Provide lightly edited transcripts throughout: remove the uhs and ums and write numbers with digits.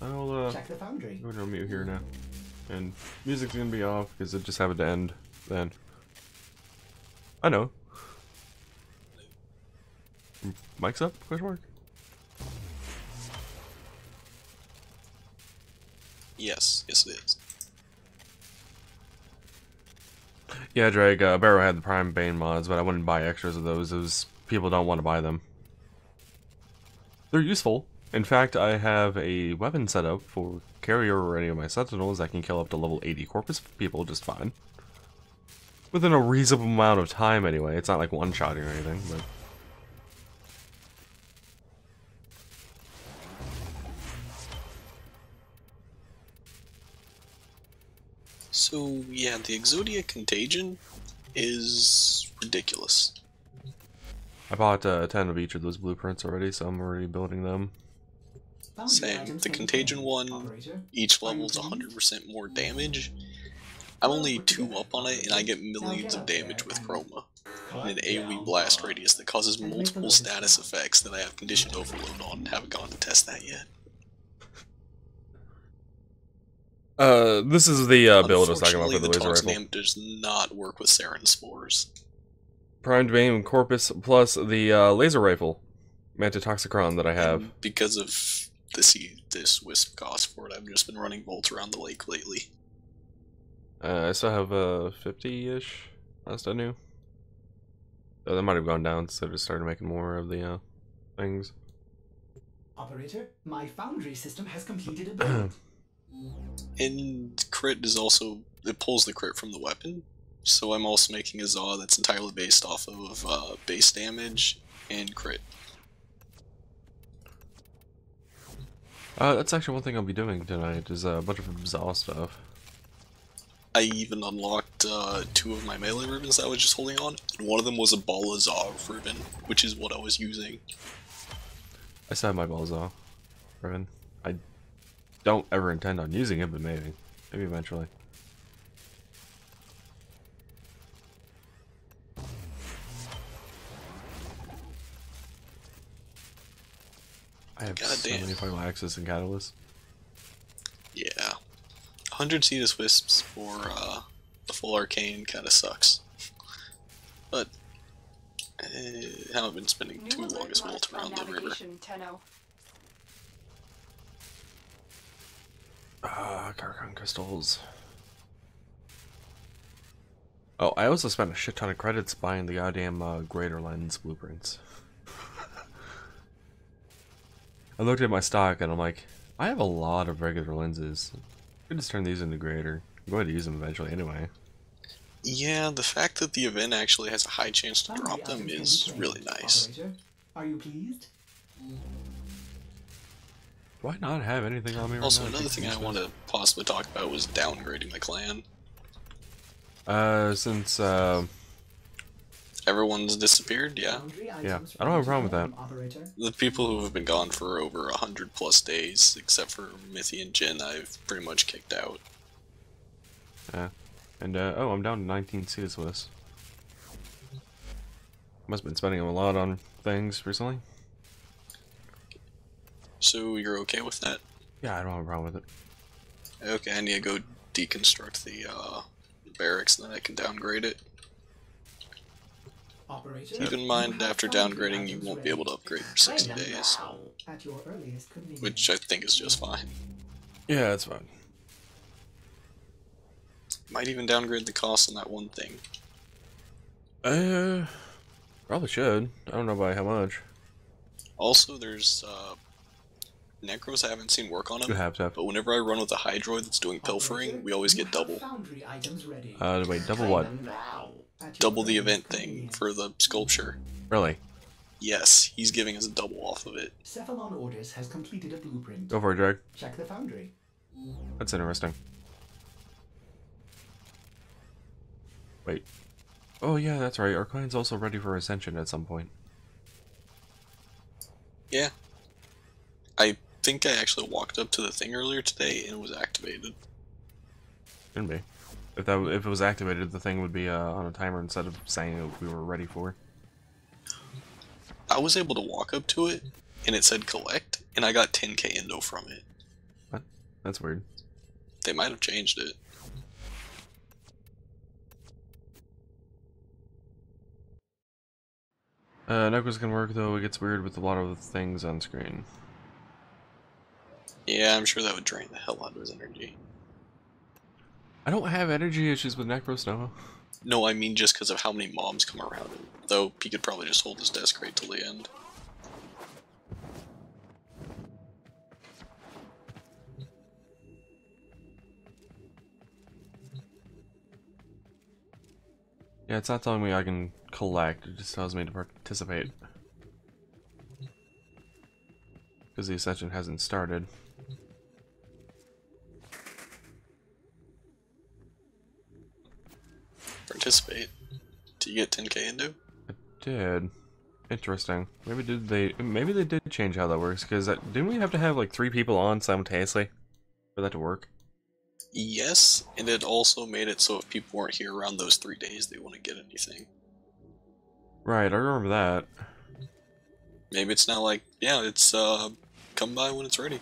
I'll Check the foundry. go to mute here now. And music's gonna be off because it just happened to end then. I know. Mic's up? Question mark? Yes, yes it is. Yeah, Drake, Barrow had the Prime Bane mods, but I wouldn't buy extras of those. Those people don't want to buy them. They're useful. In fact, I have a weapon set up for Carrier or any of my Sentinels that can kill up to level 80 Corpus people just fine. Within a reasonable amount of time anyway. It's not like one-shotting or anything, but... So, yeah, the Exodia Contagion is ridiculous. I bought 10 of each of those blueprints already, so I'm already building them. Same. The Contagion one, each level's 100% more damage. I'm only 2 up on it, and I get millions of damage with Chroma. And an AoE blast radius that causes multiple status effects that I have conditioned overload on and haven't gone to test that yet. This is the build I was talking about for the laser rifle. Name does not work with Sarin Spores. Primed Bane Corpus plus the laser rifle, Mantitoxicron that I have. And because of this Wisp cost for it, I've just been running bolts around the lake lately. I still have 50-ish last I knew. Oh, that might have gone down, so I just started making more of the things. Operator, my foundry system has completed a build. And crit is also, it pulls the crit from the weapon, so I'm also making a Zaw that's entirely based off of base damage and crit. That's actually one thing I'll be doing tonight, is a bunch of Zaw stuff. I even unlocked 2 of my melee ribbons that I was just holding on, and one of them was a Ball of Zaw ribbon, which is what I was using. I still have my Ball Zaw ribbon. I don't ever intend on using it, but maybe. Maybe eventually. I have so many Final Access and Catalyst. Yeah. 100 Cetus Wisps for the full Arcane kinda sucks. But I haven't been spending too long as well around the river. Carcon crystals. Oh, I also spent a shit ton of credits buying the goddamn greater lens blueprints. I looked at my stock and I'm like, I have a lot of regular lenses. I could just turn these into greater. I'm going to use them eventually anyway. Yeah, the fact that the event actually has a high chance to drop them is really nice. Are you pleased? Why not have anything on me right also, now? another thing I want to possibly talk about was downgrading the clan. Since everyone's disappeared, yeah. Yeah, I don't have a problem with that. The people who have been gone for over 100+ days, except for Mithy and Jin, I've pretty much kicked out. Yeah. And, oh, I'm down to 19 Cetus lists. Must have been spending a lot on things recently. So you're okay with that? Yeah, I don't have a problem with it. Okay, I need to go deconstruct the barracks, and then I can downgrade it. Keep in mind, after downgrading, you won't be able to upgrade for 60 days. Which I think is just fine. Yeah, that's fine. Might even downgrade the cost on that one thing. Probably should. I don't know by how much. Also, there's Necros I haven't seen work on them, You have to. but whenever I run with a Hydroid that's doing pilfering, we always get double. Wait, double what? Double the event thing for the sculpture. Really? Yes, he's giving us a double off of it. Cephalon Orders has completed a blueprint. Go for it, Drake. Check the foundry. That's interesting. Wait. Oh yeah, that's right. Our client's also ready for Ascension at some point. Yeah. I think I actually walked up to the thing earlier today and it was activated. Shouldn't be. If it was activated, the thing would be on a timer instead of saying we were ready for. I was able to walk up to it and it said collect, and I got 10k indo from it. What? That's weird. They might have changed it. Necro's can work, though it gets weird with a lot of things on screen. Yeah, I'm sure that would drain the hell out of his energy. I don't have energy issues with Necros, no. No, I mean just because of how many mobs come around him. Though, he could probably just hold his desk right till the end. Yeah, it's not telling me I can collect, it just tells me to participate. Because the Ascension hasn't started. Participate. Do you get 10k into? I did. Interesting. Maybe they did change how that works, because didn't we have to have like 3 people on simultaneously for that to work? Yes, and it also made it so if people weren't here around those 3 days, they wouldn't get anything. Right, I remember that. Maybe it's now like, yeah, it's come by when it's ready.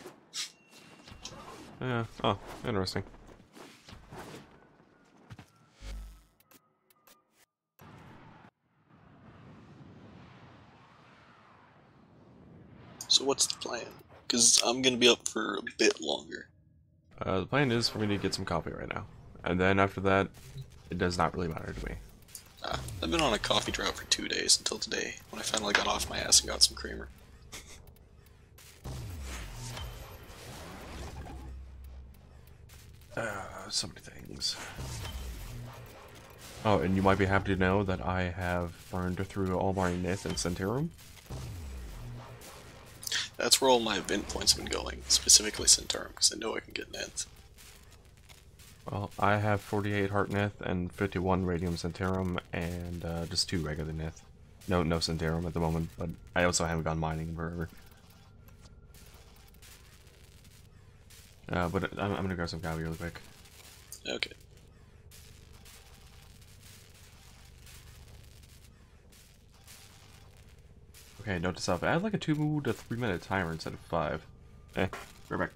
Yeah, oh, interesting. So what's the plan? Because I'm gonna be up for a bit longer. The plan is for me to get some coffee right now. And then after that, it does not really matter to me. I've been on a coffee drought for 2 days until today, when I finally got off my ass and got some creamer. So many things. Oh, and you might be happy to know that I have burned through all my Nith and Centaurum. That's where all my event points have been going, specifically Centaurum, because I know I can get nets. Well, I have 48 Heart Nith and 51 Radium Centaurum and just 2 regular Nith. No Centaurum at the moment, but I also haven't gone mining in forever. But I'm gonna grab some coffee really quick. Okay. Okay, note to self, add like a 2 to 3 minute timer instead of 5. Right back.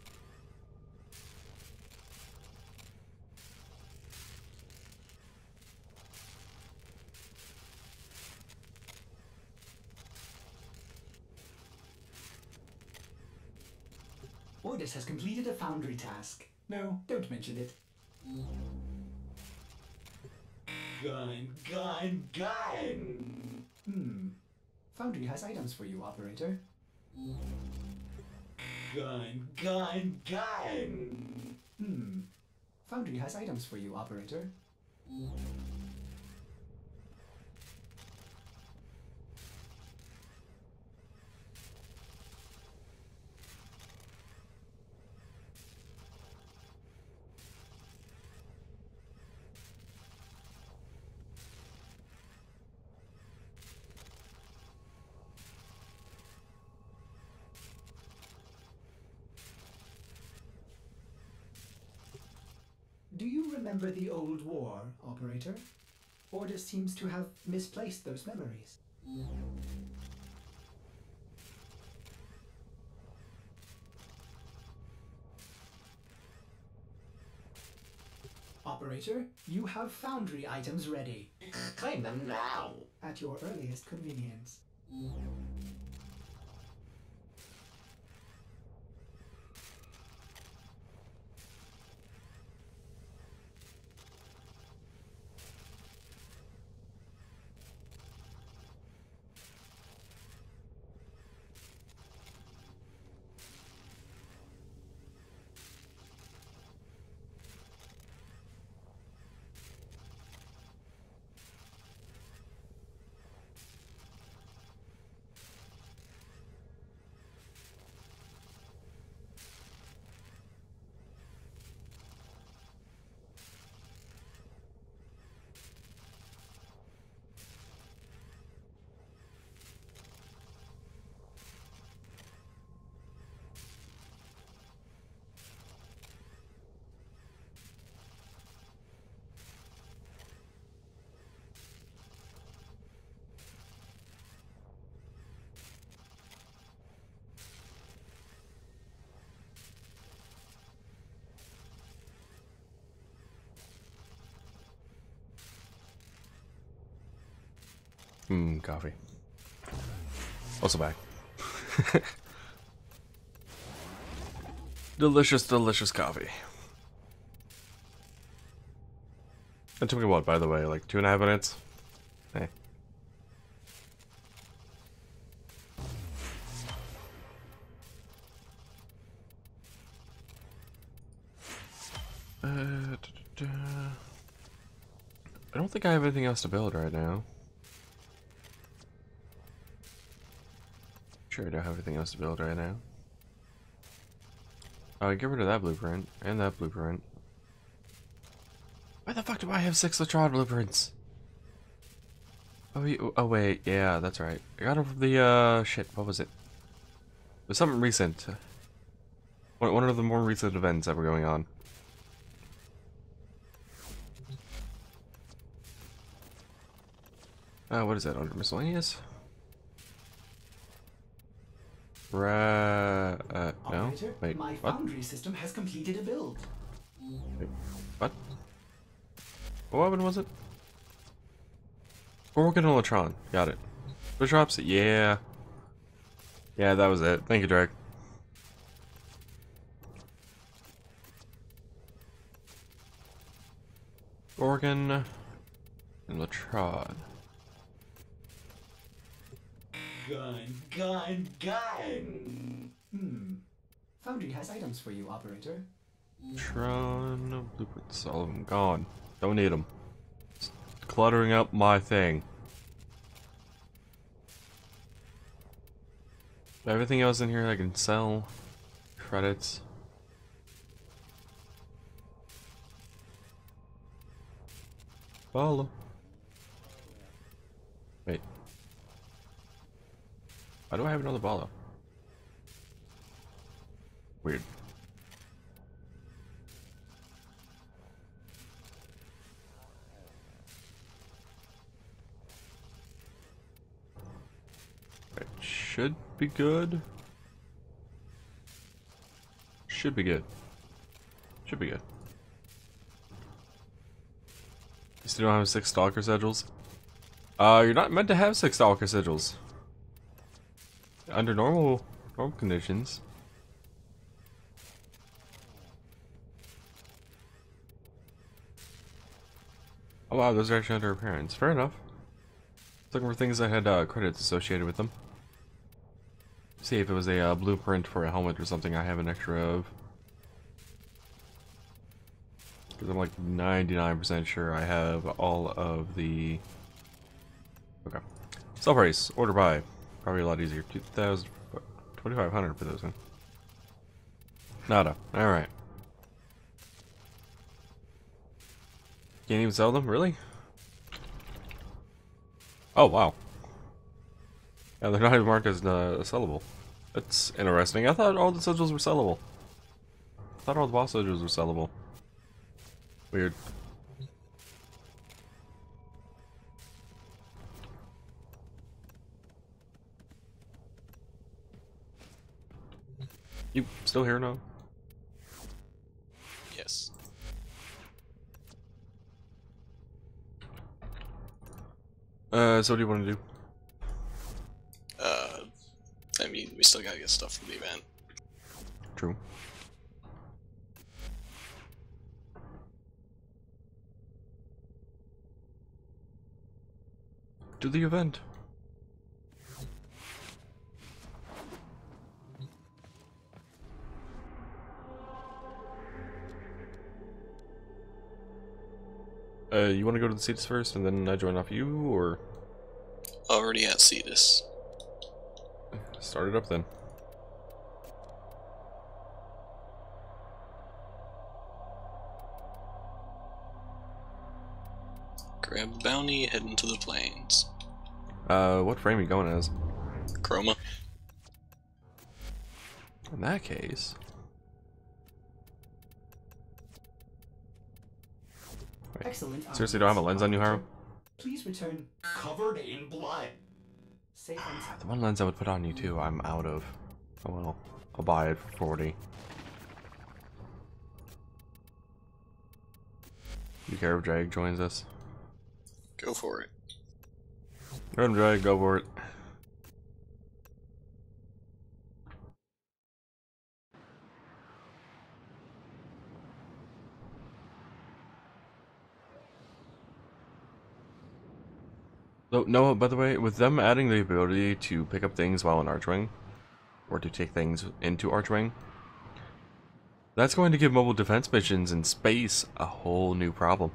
Ordis has completed a foundry task. No, don't mention it. Gun! Foundry has items for you, operator. Gun! Foundry has items for you, operator. Do you remember the old war, operator? Ordis seems to have misplaced those memories. Operator, you have foundry items ready. Claim them now! At your earliest convenience. Coffee. Also back. Delicious, delicious coffee. That took me what, by the way, like 2.5 minutes? Hey. I don't think I have anything else to build right now. Sure, I don't have anything else to build right now. Get rid of that blueprint and that blueprint. Why the fuck do I have 6 Latrod blueprints? Oh wait, yeah, that's right. I got them from the shit. What was it? It was something recent. One of the more recent events that were going on. What is that, under miscellaneous? No? Wait, my what? foundry system has completed a build. Wait, what? What weapon was it? We're working on Latron. Got it. Push drops? Yeah. Yeah, that was it. Thank you, Drake. Organ and Latron. Gun. Foundry has items for you, operator. Tron blueprints, all of them gone. Don't need them. It's cluttering up my thing. Everything else in here I can sell. Credits. Follow. Wait. Why do I have another ball? Weird. It should be good. Should be good. Should be good. You still don't have 6 stalker sigils? You're not meant to have 6 stalker sigils. Under normal conditions. Oh wow, those are actually under appearance. Fair enough. Looking for things that had credits associated with them. See if it was a blueprint for a helmet or something I have an extra of. Because I'm like 99% sure I have all of the... Okay. Sell price. Order buy. Probably a lot easier. 2,500 for those, huh? Nada. Alright. Can't even sell them? Really? Oh, wow. Yeah, they're not even marked as sellable. That's interesting. I thought all the sigils were sellable. I thought all the boss sigils were sellable. Weird. You still here now? Yes. So what do you want to do? I mean, we still gotta get stuff from the event. True. Do the event. You want to go to the Cetus first and then I join off you, or? Already at Cetus. Start it up then. Grab a bounty, head into the plains. What frame are you going as? Chroma. In that case... Wait. Excellent. Seriously, don't have a lens on you, Haru? Please return covered in blood. Safe and sound. The one lens I would put on you too, I'm out of. Oh well, I'll buy it for 40. You care if Drag joins us? Go for it. Run, drag, go for it. So, no, by the way, with them adding the ability to pick up things while in Archwing, or to take things into Archwing, that's going to give mobile defense missions in space a whole new problem.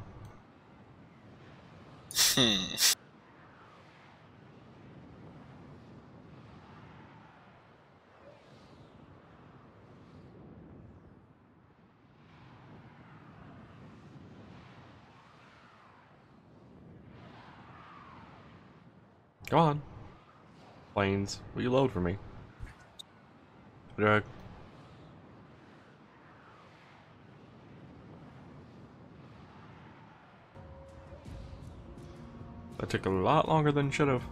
Come on. Planes, will you load for me? Drag. That took a lot longer than it should have.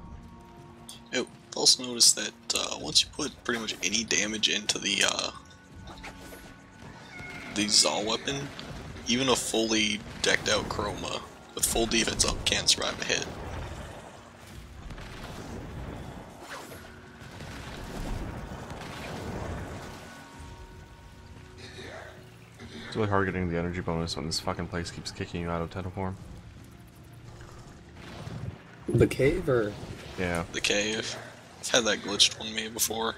Oh, also noticed that once you put pretty much any damage into the Zal weapon, even a fully decked out Chroma with full defense up can't survive a hit. It's really hard getting the energy bonus when this fucking place keeps kicking you out of Tetaform. The cave, or? Yeah. The cave. I've had that glitched on me before.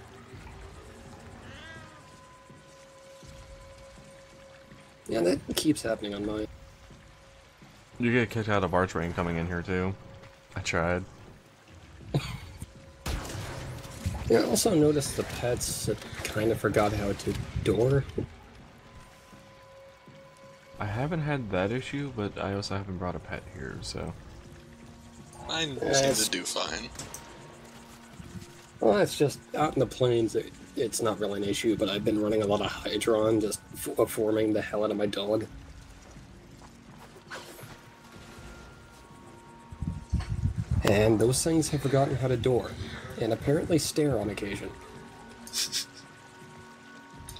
Yeah, that keeps happening on mine. You get kicked out of Archwing coming in here too. I tried. Yeah, I also noticed the pets kind of forgot how to door. I haven't had that issue, but I also haven't brought a pet here, so... Mine seems to do fine. Well, it's just out in the plains, it's not really an issue, but I've been running a lot of Hydron, just forming the hell out of my dog. And those things have forgotten how to door, and apparently stare on occasion.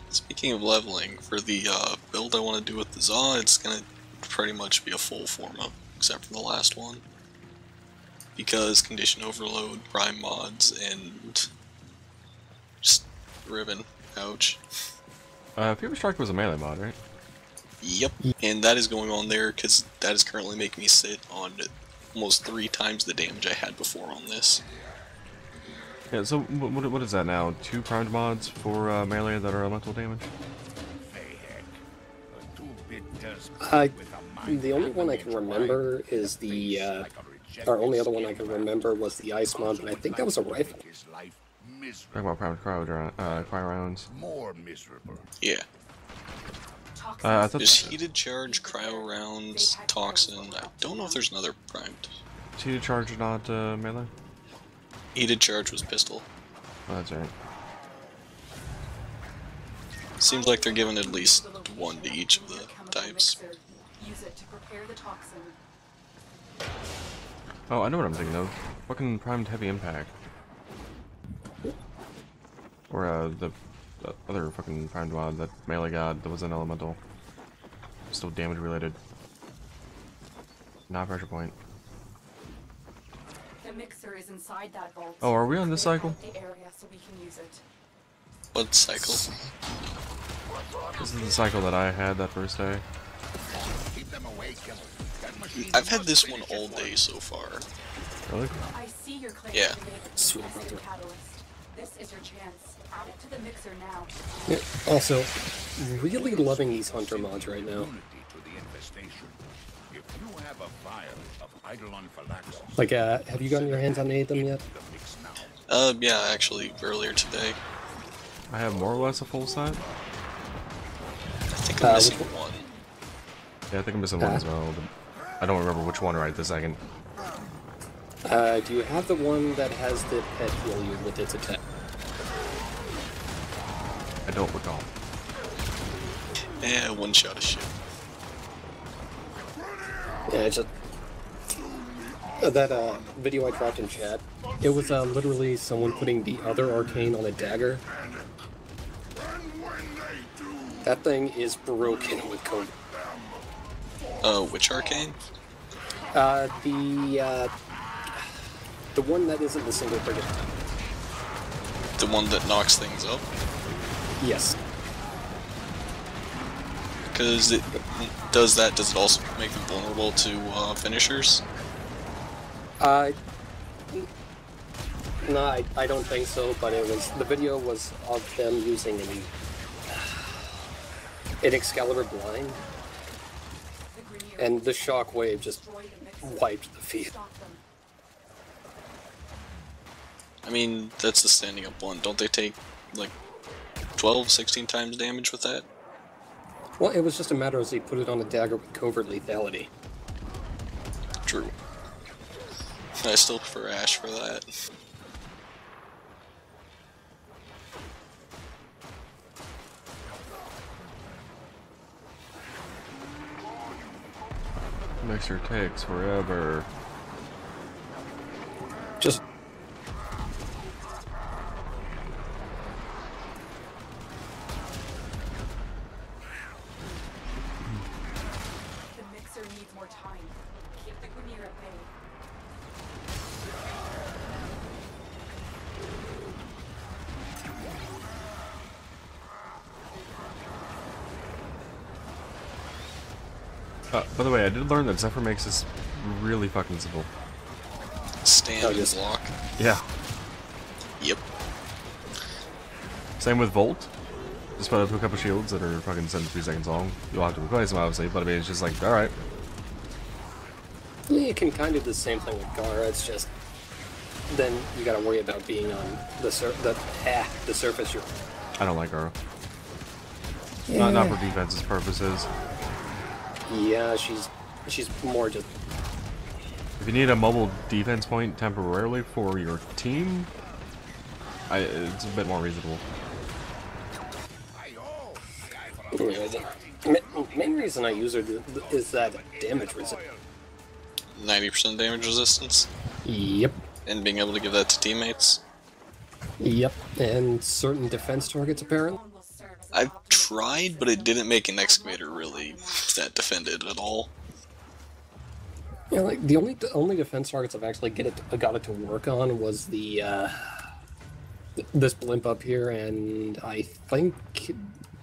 Speaking of leveling, for the build I want to do with the Za, it's going to pretty much be a full forma, except for the last one. Because Condition Overload, Prime mods, and just Ribbon. Ouch. Fever Strike was a melee mod, right? Yep, and that is going on there because that is currently making me sit on almost 3 times the damage I had before on this. Yeah, so what is that now? 2 primed mods for melee that are elemental damage? The only one I can remember is the, our only other one I can remember was the ice mod, and I think that was a rifle. Talking about primed cryo rounds. Yeah. I thought There's heated charge, cryo rounds, toxin. I don't know if there's another primed. heated charge not melee? Heated charge was pistol. Oh, that's right. Seems like they're giving at least 1 to each of the types. Oh, I know what I'm thinking of. Fucking primed heavy impact. Or the other fucking primed mod that melee god that was an elemental. Still damage related. Not pressure point. The mixer is inside that vault. Oh, are we on this cycle? The area so we can use it. What cycle? This is the cycle that I had that first day. I've had this one all day so far. Really? I see your claim. Yeah. Sweet brother. Catalyst. This is your chance. Add it to the mixer now. Yeah, also, really loving these hunter mods right now. Like, have you gotten your hands on any of them yet? Yeah, actually, earlier today. I have more or less a full set. I think I'm missing one. Yeah, I think I'm missing one as well, but I don't remember which one right this second. Do you have the one that has the pet heal you with its attack? I don't recall. Yeah, one shot of shit. Yeah, it's just... that video I dropped in chat, it was literally someone putting the other arcane on a dagger. That thing is broken with code. Which arcane? The one that isn't the single frigate type. The one that knocks things up? Yes. Because it does that, does it also make them vulnerable to finishers? No, I don't think so, but the video was of them using an Excalibur blind, and the shockwave just wiped the field. I mean, that's the standing up one. Don't they take, like, 12, 16 times damage with that? Well, it was just a matter of they put it on a dagger with covert lethality. True. I still prefer Ash for that. Mixer takes forever. Just The mixer needs more time. Keep the Grineer at bay. By the way, I did learn that Zephyr makes this really fucking simple. Stand and just block. Yeah. Yep. Same with Volt. Just put up a couple shields that are fucking 73 seconds long. You'll have to replace them, obviously, but I mean, it's just like, alright. yeah, you can kind of do the same thing with Gara. It's just then you got to worry about being on the surface. You're I don't like Garo. Not for defense's purposes. yeah, she's more just If you need a mobile defense point temporarily for your team, it's a bit more reasonable. the main reason I use her is that damage resistance. 90% damage resistance. Yep. And being able to give that to teammates. Yep, and certain defense targets apparently. Will serve as a I've tried, but it didn't make an excavator really that defended at all. Yeah, like the only defense targets I've actually got it to work on was the this blimp up here, and I think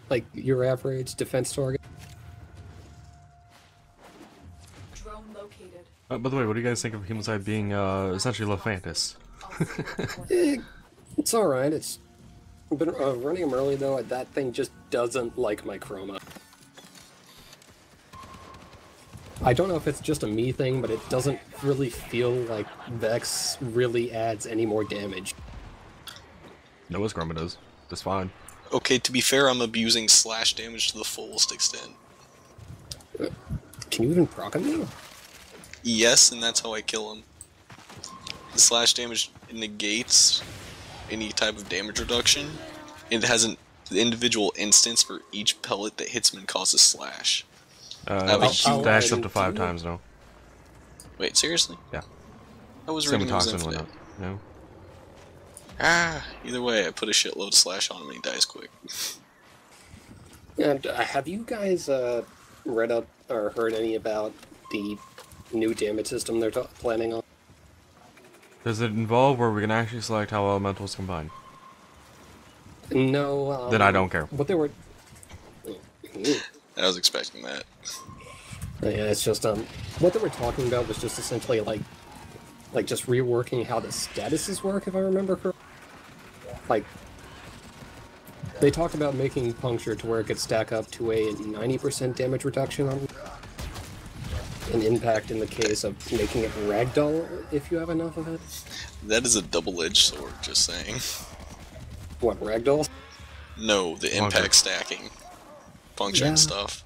like your average defense target. drone located. By the way, what do you guys think of Hemocide being essentially Lephantis? It's all right. It's been running him early though. That thing just doesn't like my chroma. I don't know if it's just a me thing, but it doesn't really feel like Vex really adds any more damage. No, his Chroma does. That's fine. Okay, to be fair, I'm abusing slash damage to the fullest extent. Can you even proc on me? Yes, and that's how I kill him. The slash damage negates any type of damage reduction. It has an individual instance for each pellet that hits him and causes slash. I have a huge... Dashed up to 5 times now. Wait, seriously? Yeah. I was Same reading with it was Toxin infinite. whatnot. No. Ah, either way, I put a shitload of slash on him and he dies quick. And have you guys read up or heard any about the new damage system they're planning on? Does it involve where we can actually select how elementals combine? No. Then I don't care. What they were. I was expecting that. Yeah, it's just what they were talking about was just essentially like just reworking how the statuses work, if I remember correctly. Like, they talked about making puncture to where it could stack up to a 90% damage reduction on an impact in the case of making it ragdoll if you have enough of it. That is a double-edged sword, just saying. What, ragdoll? No, the impact stacking. Puncture and stuff.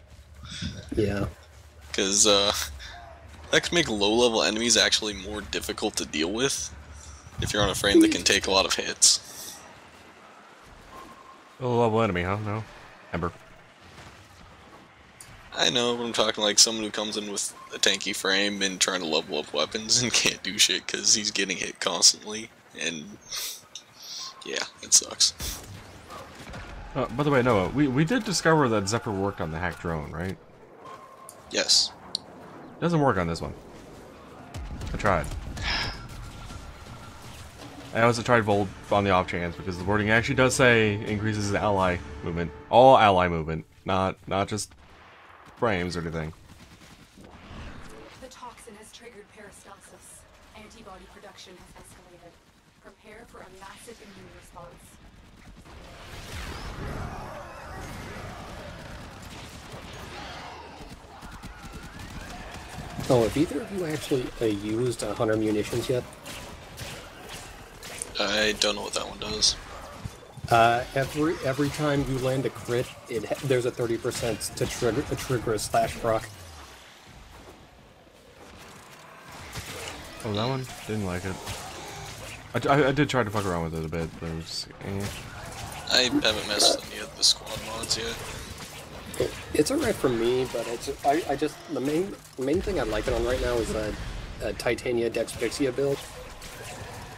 Yeah. Because, that could make low-level enemies actually more difficult to deal with if you're on a frame that can take a lot of hits. A level enemy, huh? No. Ember. I know, but I'm talking like someone who comes in with a tanky frame and trying to level up weapons and can't do shit because he's getting hit constantly, and yeah, it sucks. By the way, Noah, we did discover that Zephyr worked on the hacked drone, right? Yes. Doesn't work on this one. I tried. I also tried Volt on the off chance because the wording actually does say increases ally movement. All ally movement, not just frames or anything. The toxin has triggered peristalsis. Antibody production has escalated. Prepare for a massive immune response. Oh, have either of you actually used Hunter munitions yet? I don't know what that one does. Every time you land a crit, there's a 30% to trigger a slash proc. Oh, that one? Didn't like it. I did try to fuck around with it a bit, but it was I haven't messed with any of the squad mods yet. It's alright for me, but I just the main thing I like it on right now is a Titania Dex Pixia build.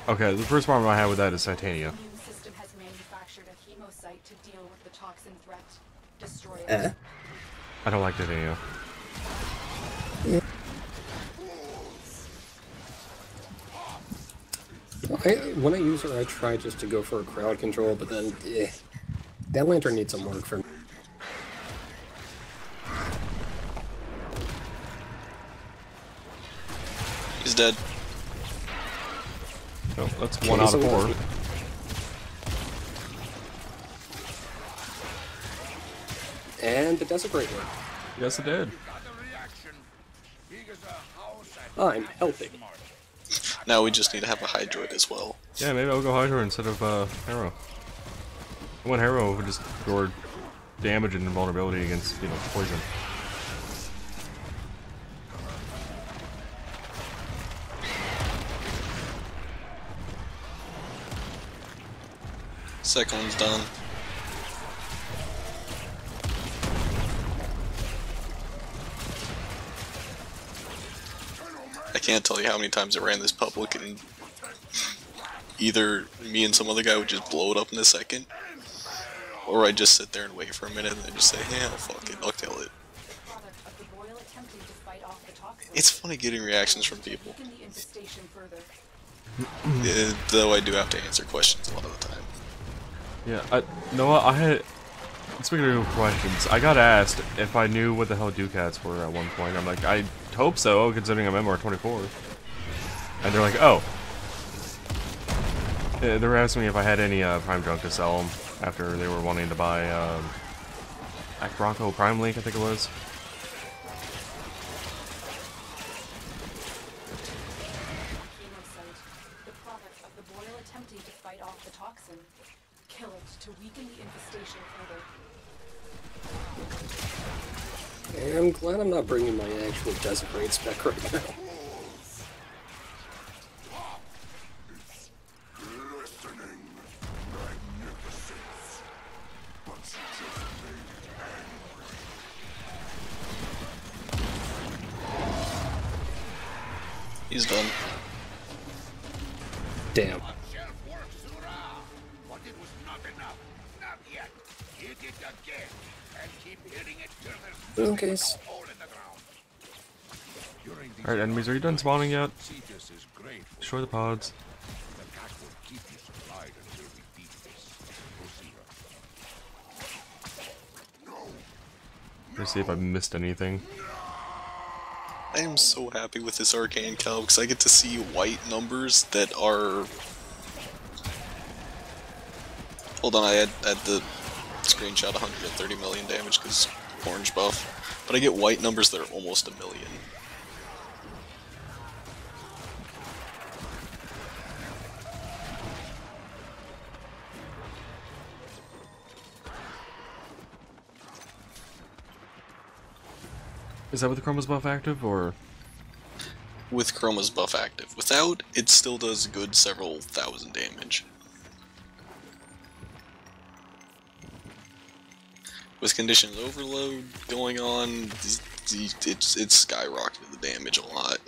Okay, the first problem I had with that is Titania. The immune system has manufactured a hemocyte to deal with the toxin threat. Destroy it. I don't like Titania. Yeah. When I use her, I try just to go for a crowd control, but then that lantern needs some work for me. He's dead. No, that's 1 out of 4. And it does a great work. Yes, it did. I'm helping. Now we just need to have a Hydroid as well. Yeah, maybe I'll go Hydra instead of Harrow. I want Harrow would just store damage and invulnerability against, you know, poison. Second one's done. I can't tell you how many times I ran this public and either me and some other guy would just blow it up in a second, or I'd just sit there and wait for a minute and then just say, yeah, fuck it, I'll kill it. It's funny getting reactions from people. Though I do have to answer questions a lot of the time. Yeah, Noah, I had... Speaking of questions, I got asked if I knew what the hell Ducats were at one point. I'm like, I hope so, considering I'm MR24. And they're like, oh. They were asking me if I had any Prime Junk to sell them after they were wanting to buy Bronco Prime Link, I think it was. The product of the boil attempting to fight off the toxin. Kill it to weaken the infestation further. I'm glad I'm not bringing my actual Desecrate spec right now. He's done. Damn. Okay. Alright, enemies, are you done spawning yet? Destroy the pods. Let's see if I missed anything. I am so happy with this Arcane Cal because I get to see white numbers that are... Hold on, I had the screenshot 130 million damage because orange buff. But I get white numbers that are almost 1 million. Is that with the Chroma's buff active, or...? With Chroma's buff active. Without, it still does good several thousand damage. With Conditions Overload going on, it's skyrocketed the damage a lot.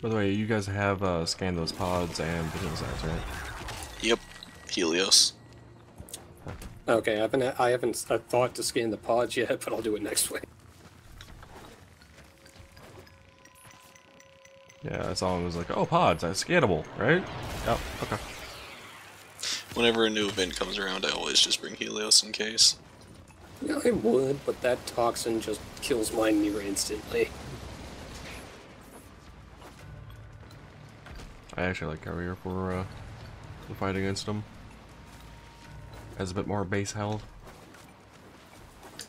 By the way, you guys have scanned those pods and the size, right? Yep, Helios. Okay, I haven't thought to scan the pods yet, but I'll do it next week. Yeah, I saw him. Was like, oh, pods, that's scannable, right? Yep. Okay. Whenever a new event comes around, I always just bring Helios in case. Yeah, I would, but that toxin just kills mine near instantly. I actually like Carrier for the fight against him. Has a bit more base health.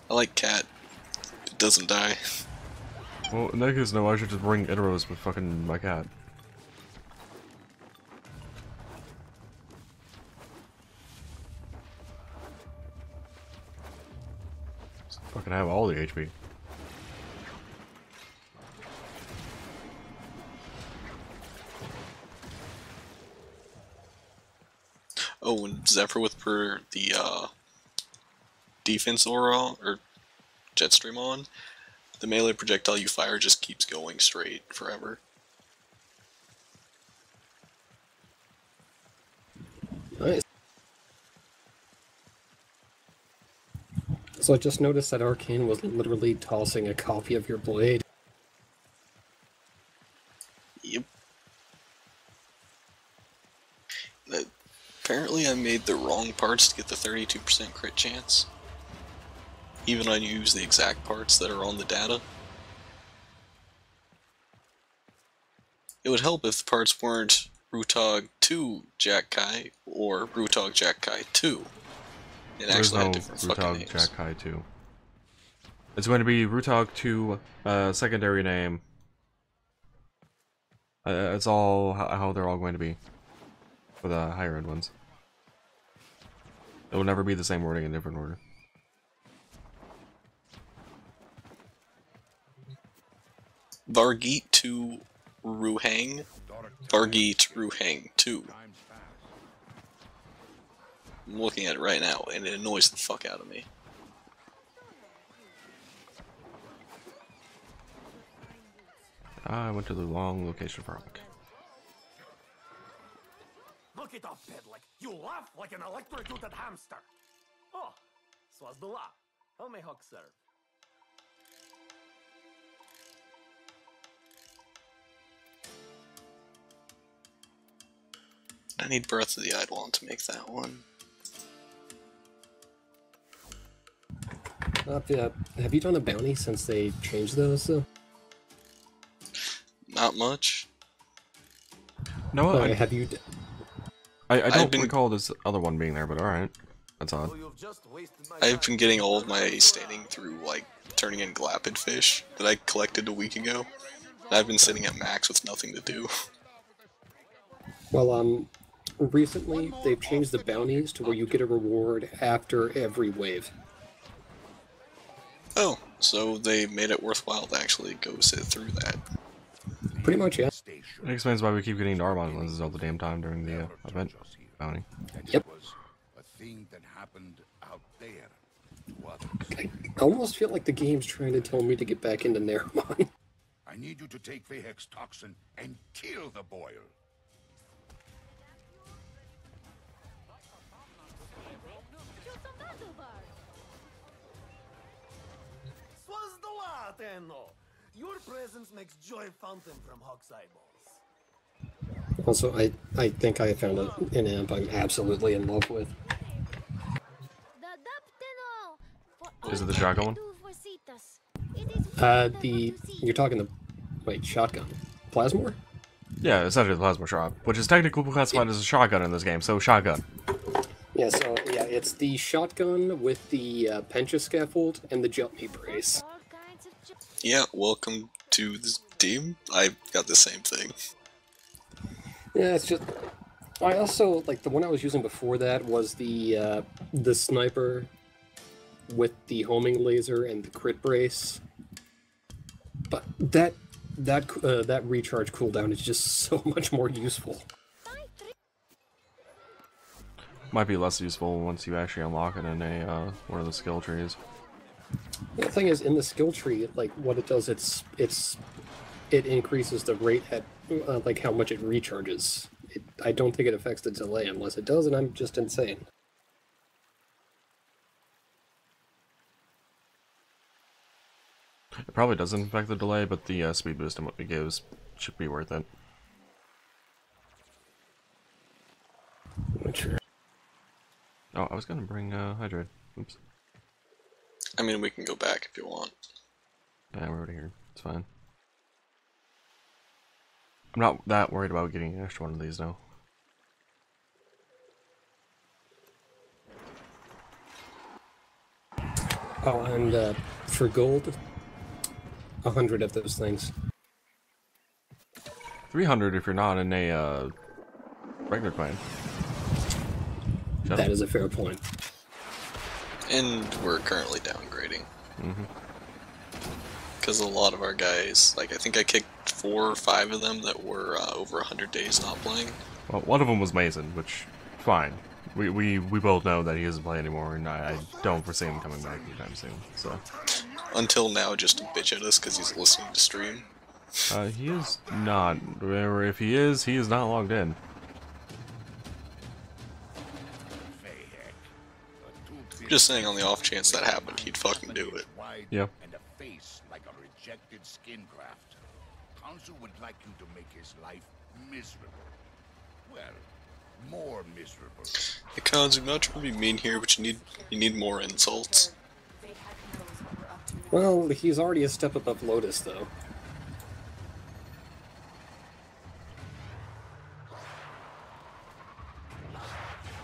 I like Cat. It doesn't die. Well, in that case, no, I should just bring Idaros with fucking my cat. Fucking have all the HP. Oh, and Zephyr with the defense aura or Jetstream on, the melee projectile you fire just keeps going straight forever. Nice. So I just noticed that Arcane was literally tossing a copy of your blade. Yep. Apparently I made the wrong parts to get the 32% crit chance. Even when I use the exact parts that are on the data. It would help if the parts weren't Brutog 2 Jack Kai or Brutog Jack Kai 2. It There's actually no had different fucking Rutog names. Jack Kai 2. It's going to be Rutog 2, secondary name. It's all how they're all going to be. For the higher end ones. It will never be the same wording in different order. Vargeet 2 Ruhang. Vargeet Ruhang 2. I'm looking at it right now, and it annoys the fuck out of me. I went to the wrong location for Rock. Look it up, Pedlick. You laugh like an electrocuted hamster. Oh, swas the law. How may Huck serve? I need Breath of the Eidolon to make that one. Have you done a bounty since they changed those? Not much. No, Have you? I don't recall this other one being there, but alright. That's odd. Oh, you've just wasted my I've time. been getting all of my standing through, like, turning in Glapid fish that I collected a week ago. And I've been sitting at max with nothing to do. Well, recently they've changed the bounties to where you get a reward after every wave. Oh, so they made it worthwhile to actually go sit through that. Pretty much, yeah. It explains why we keep getting Darbon lenses all the damn time during the event bounty. Yep. A thing that happened out there to others. I almost feel like the game's trying to tell me to get back into Naramon. I need you to take the hex toxin and kill the boil. Swas the law, Tenno. Your presence makes joy fountain from Huck's eyeballs. Also, I think I found an amp I'm absolutely in love with. Is it the shotgun one? You're talking the, wait, shotgun. Plasmor? Yeah, essentially the plasma shot, which is technically classified as a shotgun in this game, so shotgun. Yeah, so, yeah, it's the shotgun with the Pencha scaffold and the jump me brace. Yeah, welcome to the team. I've got the same thing. Yeah, it's just... I also, like, the one I was using before that was the sniper with the homing laser and the crit brace. But that recharge cooldown is just so much more useful. Might be less useful once you actually unlock it in a one of the skill trees. The thing is, in the skill tree, like, what it does, it increases the rate at, like, how much it recharges. I don't think it affects the delay unless it does, and I'm just insane. It probably doesn't affect the delay, but the speed boost and what it gives should be worth it. Not sure. Oh, I was gonna bring Hydrate. Oops. I mean, we can go back if you want. Yeah, we're already here. It's fine. I'm not that worried about getting an extra one of these, though. Oh, and for gold, 100 of those things. 300 if you're not in a regular clan. That is a fair point. And we're currently downgrading. Mm-hmm. Because a lot of our guys, like I think I kicked 4 or 5 of them that were over 100 days not playing. Well, one of them was Mason, which, fine. We both know that he doesn't play anymore, and I don't foresee him coming back anytime soon, so. Until now, just to bitch at us because he's listening to stream. He is not. Or if he is not logged in. Just saying on the off chance that happened, he'd fucking do it. Yeah. And a face like a rejected skin graft. Council would like you to make his life miserable. Well, more miserable. Hey, Cons, I'm not trying to be mean here, but you need more insults. Well, he's already a step above Lotus, though.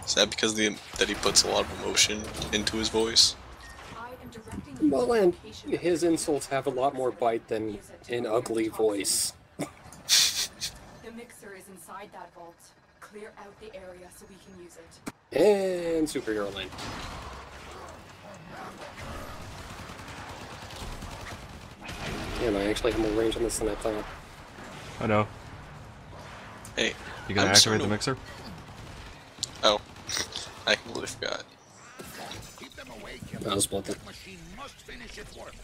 Is that because that he puts a lot of emotion into his voice? Well, and his insults have a lot more bite than an ugly voice. The mixer is inside that vault. Clear out the area so we can use it. And superhero lane. Damn, I actually have more range on this than I thought. I know. Hey, You gonna activate the mixer? Oh, I completely forgot. Keep them away, I was split. machine must finish its work.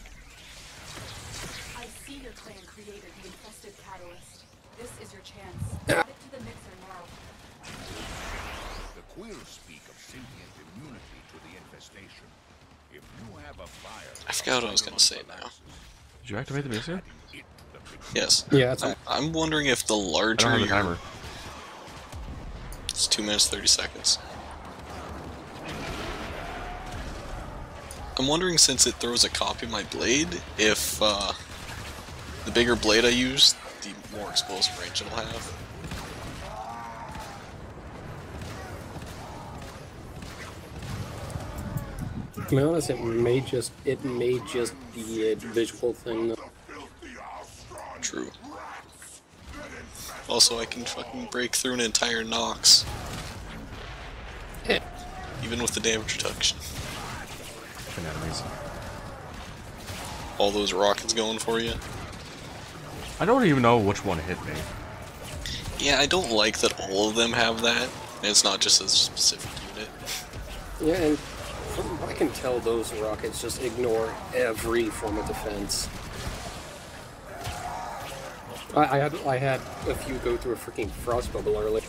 I see your clan created the infested catalyst. This is your chance. Add it to the mixer now. The quills speak of sentient immunity to the infestation. If you have a fire... I forgot what I was gonna say now. Did you activate the mixer? Yes. Yeah, that's I'm wondering if the I larger don't have a your... timer. It's 2 minutes 30 seconds. I'm wondering, since it throws a copy of my blade, if the bigger blade I use, the more explosive range it'll have. To be honest, it may just be a visual thing. True. Also, I can fucking break through an entire Nox, Eh. even with the damage reduction. Enemies. All those rockets going for you. I don't even know which one hit me. Yeah, I don't like that all of them have that, and it's not just a specific unit. Yeah, and from what I can tell, those rockets just ignore every form of defense. I had a few go through a freaking frost bubble early. The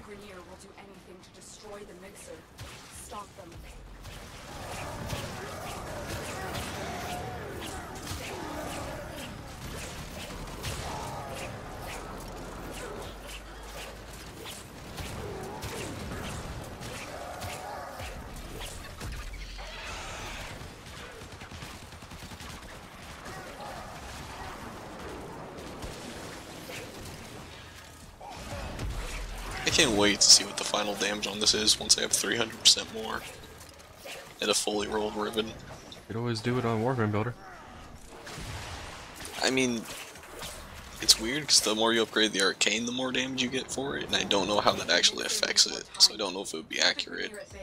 Grenier will do anything to destroy the mixer. Stop them. I can't wait to see what the final damage on this is once I have 300% more and a fully rolled ribbon. You could always do it on Warframe Builder. I mean, it's weird because the more you upgrade the arcane, the more damage you get for it, and I don't know how that actually affects it, so I don't know if it would be accurate. Grenier at bay.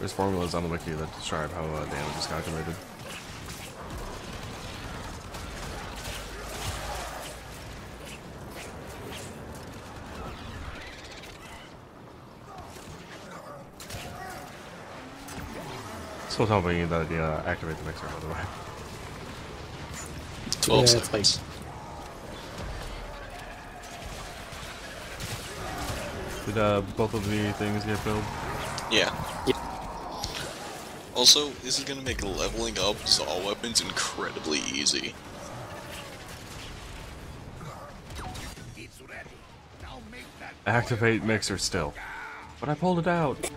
There's formulas on the wiki that describe how damage is calculated. Still tell me that you activate the mixer, by the way. 12 Yeah, it's seconds. Did both of the things get filled? Yeah. Also, this is gonna make leveling up Zaw weapons incredibly easy. It's ready. Now make that Activate mixer still. But I pulled it out.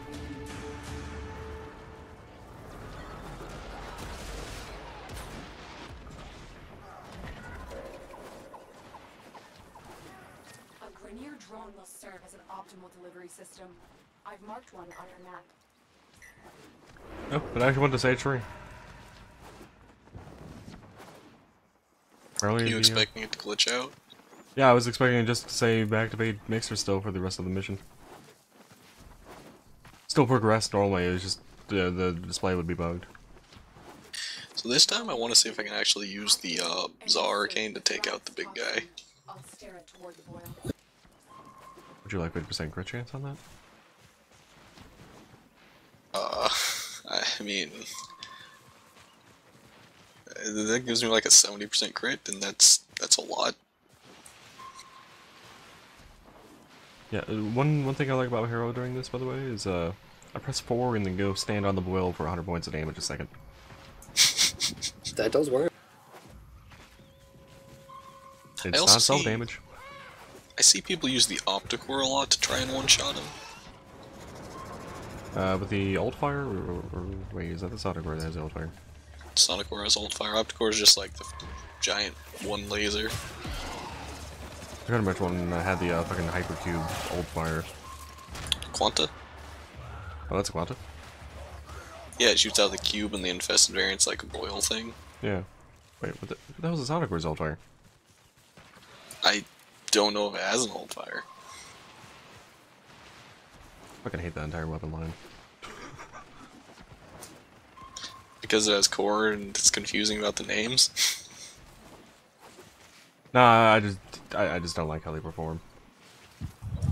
A Grenier drone will serve as an optimal delivery system. I've marked one on your map. Oh, it actually went to stage 3. Apparently You expecting it to glitch out? Yeah, I was expecting it just to say activate mixer still for the rest of the mission. Still progressed normally, it was just the display would be bugged. So this time I want to see if I can actually use the Zaw Arcane to take out the big guy. I'll steer it toward the boil. Would you like 50% crit chance on that? I mean, that gives me like a 70% crit, and that's a lot. Yeah, one thing I like about Hero during this, by the way, is I press 4 and then go stand on the boil for 100 points of damage a second. That does work. It's also not self-damage. I see people use the Opticore a lot to try and one-shot him. With the ult fire, or wait, is that the Sonic Core that has the ult fire? Sonic Core has ult fire. Opticore is just like the giant one laser. I couldn't remember which one had the fucking hypercube ult fire. Quanta? Oh, that's a Quanta? Yeah, it shoots out the cube and the infested variant's like a boil thing. Yeah. Wait, what the hell was the Sonic Core's ult fire? I don't know if it has an ult fire. I fucking hate that entire weapon line. Because it has core and it's confusing about the names. Nah, I just don't like how they perform.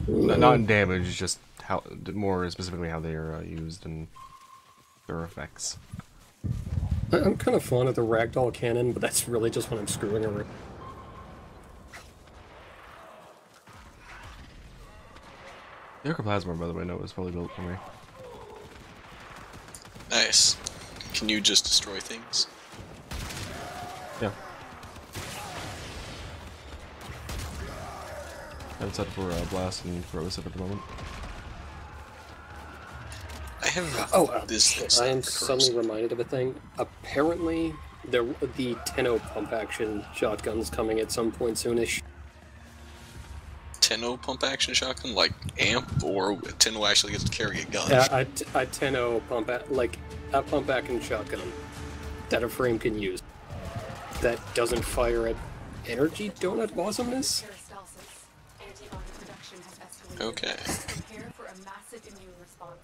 Not in damage, just how, more specifically how they are used and their effects. I'm kind of fond of the ragdoll cannon, but that's really just when I'm screwing around. The Arcoplasma, by the way, no, it was fully built for me. Nice. Can you just destroy things? Yeah. I have it set for Blast and Corrosive at the moment. I have this. I am suddenly reminded of a thing. Apparently, the 10-0 pump action shotgun's coming at some point soonish. 10-0 pump action shotgun, like amp, or 10-0 actually gets to carry a gun? A 10-0 pump action shotgun that a frame can use. That doesn't fire at energy donut awesomeness. Peristalsis. Antibody production has escalated. Okay. Prepare for a massive immune response.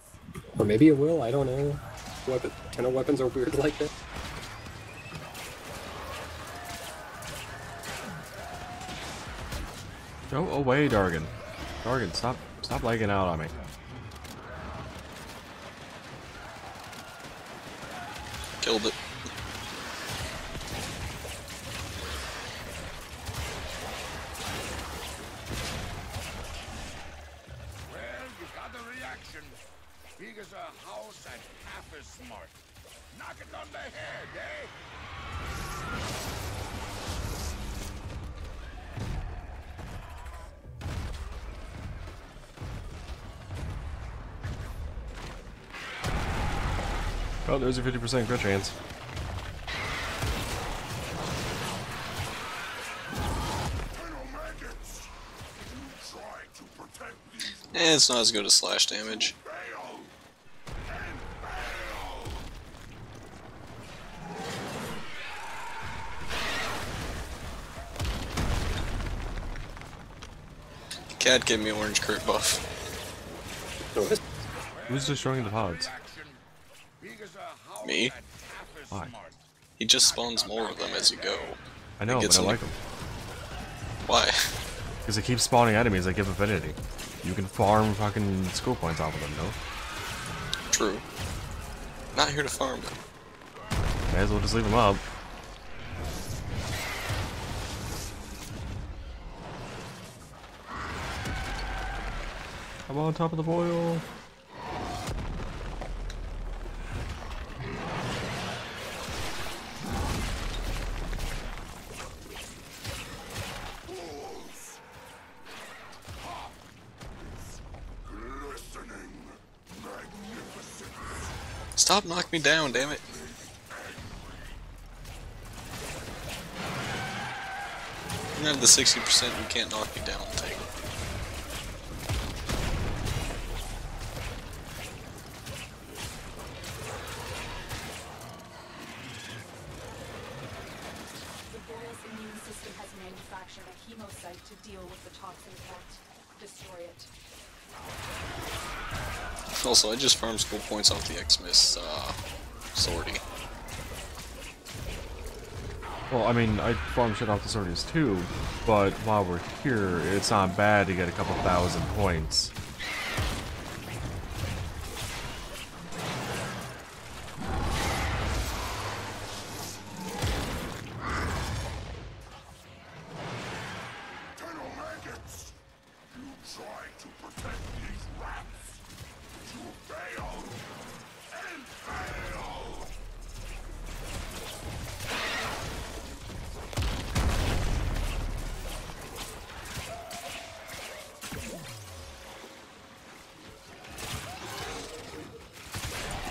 Or maybe it will, I don't know. 10-0 weapons are weird like that. Go away, Dargan. Dargan, stop lagging out on me. Killed it. Well, you got a reaction. Big as a house and half as smart. Knock it on the head, eh? Oh, there's a 50% crit chance. It's not as good as slash damage. Cat gave me orange crit buff. Who's destroying the pods? Me? Why? He just spawns more of them as you go. I know, but I like them. Why? Because they keep spawning enemies that give affinity. You can farm fucking skill points off of them, no? True. Not here to farm them. May as well just leave them up. I'm on top of the boil. Stop knocking me down, damn it. You have the 60%, you can't knock me down thing. The boil's immune system has manufactured a hemocyte to deal with the toxin threat. Destroy it. Also, I just farmed skill points off the Xmas sortie. Well, I mean, I farm shit off the sorties too, but while we're here, it's not bad to get a couple thousand points.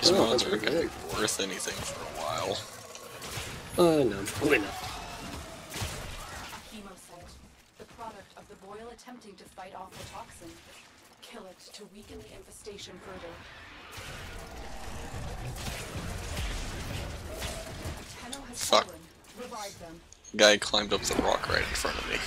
These mods aren't gonna be worth anything for a while. No, probably not. A hemocyte, the product of the boil attempting to fight off the toxin. Kill it to weaken the infestation further. Tenno has Fuck. fallen. Revive them. Guy climbed up the rock right in front of me.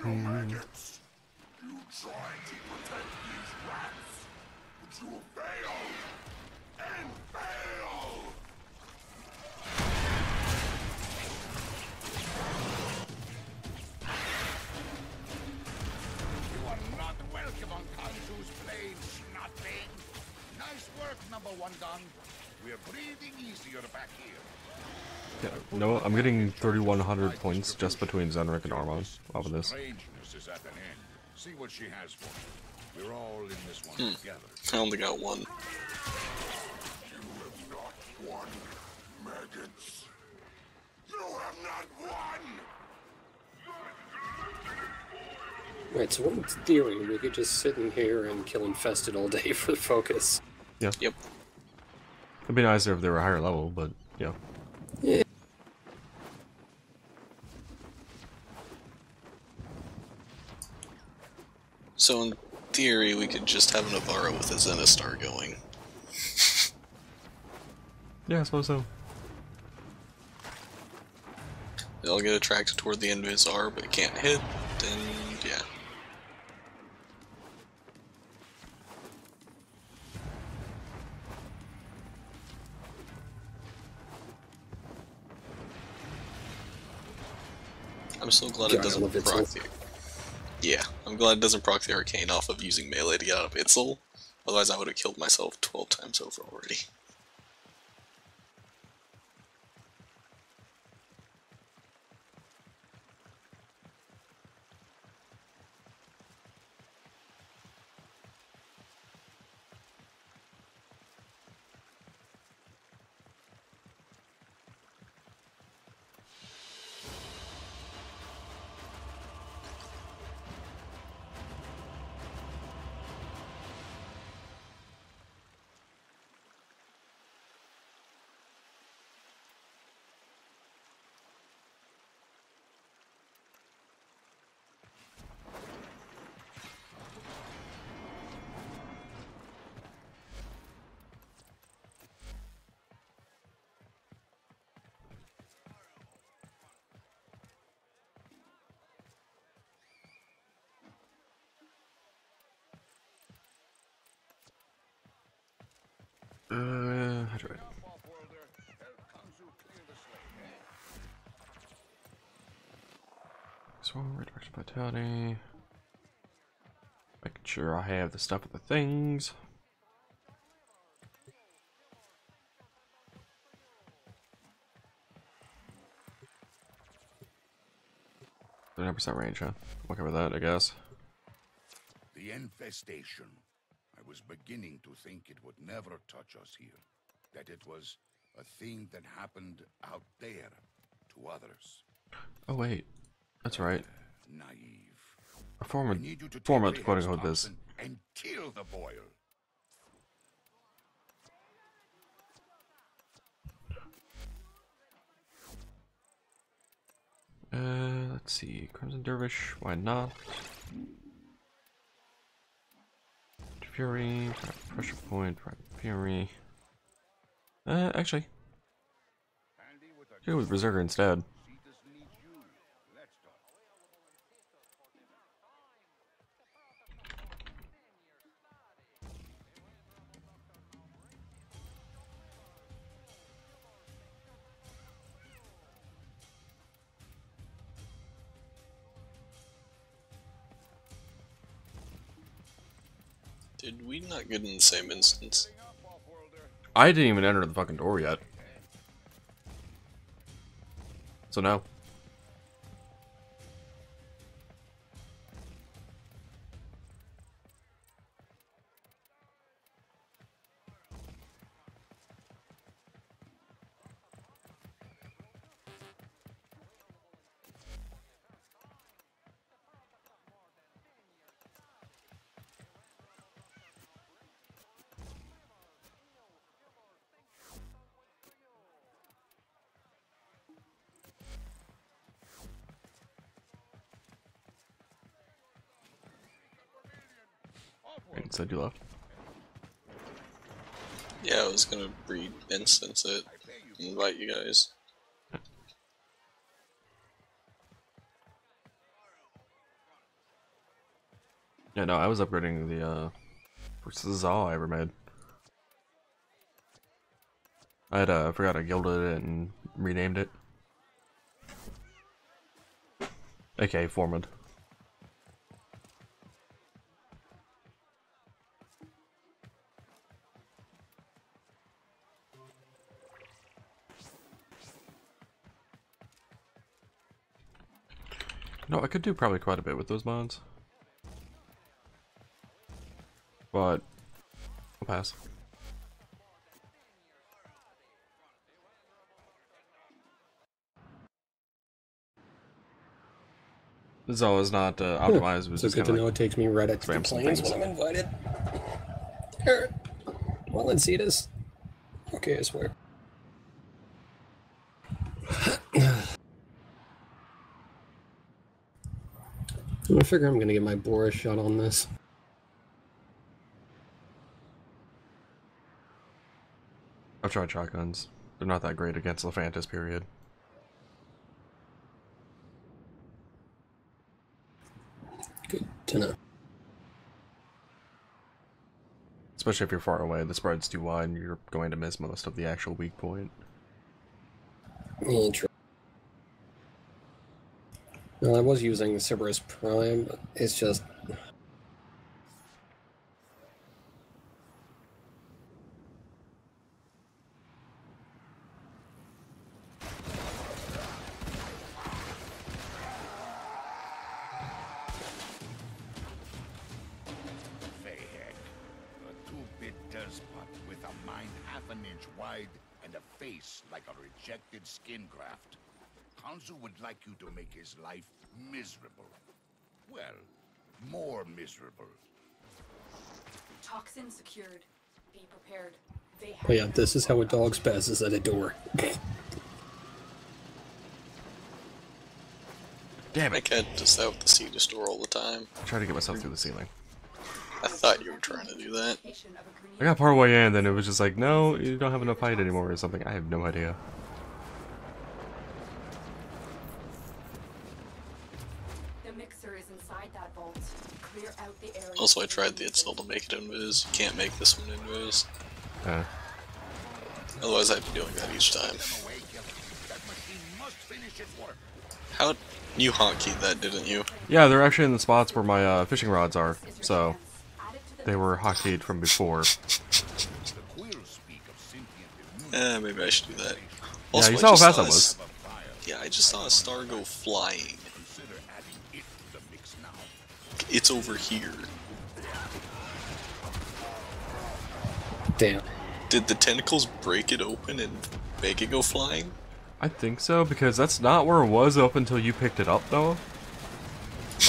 Maggots! You tried to protect these rats, but you failed! And failed! You are not welcome on Kanju's plain, snotbane! Nice work, number one gun. We're breathing easier back here. Yeah, no, I'm getting 3,100 points just between Zenrik and Armon off of this. Strangeness is at an end. See what she has for you. We're all in this one together. I only got one. You have not won, maggots. You have not won! Right, so in theory, we could just sit in here and kill infested all day for focus. Yeah. Yep. It'd be nicer if they were higher level, but yeah. Yeah. So in theory, we could just have an Avara with a Zenistar going. Yeah, I suppose so. They'll get attracted toward the Invisar, but can't hit, then yeah. I'm so glad it doesn't proc the... Yeah, I'm glad it doesn't proc the Arcane off of using melee to get out of Itzel. Otherwise I would have killed myself 12 times over already. Hydrate. So, redirection vitality. Make sure I have the stuff with the things. 100% range, huh? We'll cover that, I guess. The infestation. I was beginning to think it would never touch us here. That it was a thing that happened out there to others. Oh wait, that's right. Naive. A I need you to take format, quote Rayhead's unquote, this. toxin and kill the boil. Let's see. Crimson Dervish, why not? Fury, pressure point, Fury. Actually, go with Berserker instead. Did we not get in the same instance? I didn't even enter the fucking door yet. So no. It said you left. Yeah, I was gonna re-instance it and invite you guys. Yeah, no, I was upgrading the first Zaw I ever made. I had forgot I gilded it and renamed it. AKA Formed. No, I could do probably quite a bit with those mods. But I'll pass. This all is not optimized. It was So just good to kinda know it takes me right at the spam some planes things. when I'm invited. Alright. Well, let's see this. Okay, I swear. I figure I'm gonna get my Boris shot on this. I've tried shotguns. They're not that great against Lephantis, period. Good to know. Especially if you're far away, the spread's too wide and you're going to miss most of the actual weak point. Yeah, true. Well, I was using Cerberus Prime, but it's just... Fayhead, a two-bit despot with a mind half an inch wide and a face like a rejected skin graft. Council would like you to make his life miserable. Well, more miserable. Toxin secured. Be prepared. They Oh yeah, this is how a dog spazzes at a door. Damn My it! cat does that with the C to store all the time. I tried to get myself through the ceiling. I thought you were trying to do that. I got part way in, then it was just like, no, you don't have enough height anymore or something. I have no idea. The mixer is inside that vault. Clear out the area. Also, I tried the install to make it invis. You can't make this one invis. Otherwise, I'd be doing that each time. That machine must finish its work. How you hotkeyed that, didn't you? Yeah, they're actually in the spots where my fishing rods are, so they were hotkeyed from before. Maybe I should do that. Yeah, Also, you I saw how just fast saw that was. Yeah, I just saw a star go flying. It's over here. Damn. Did the tentacles break it open and make it go flying? I think so, because that's not where it was up until you picked it up, though.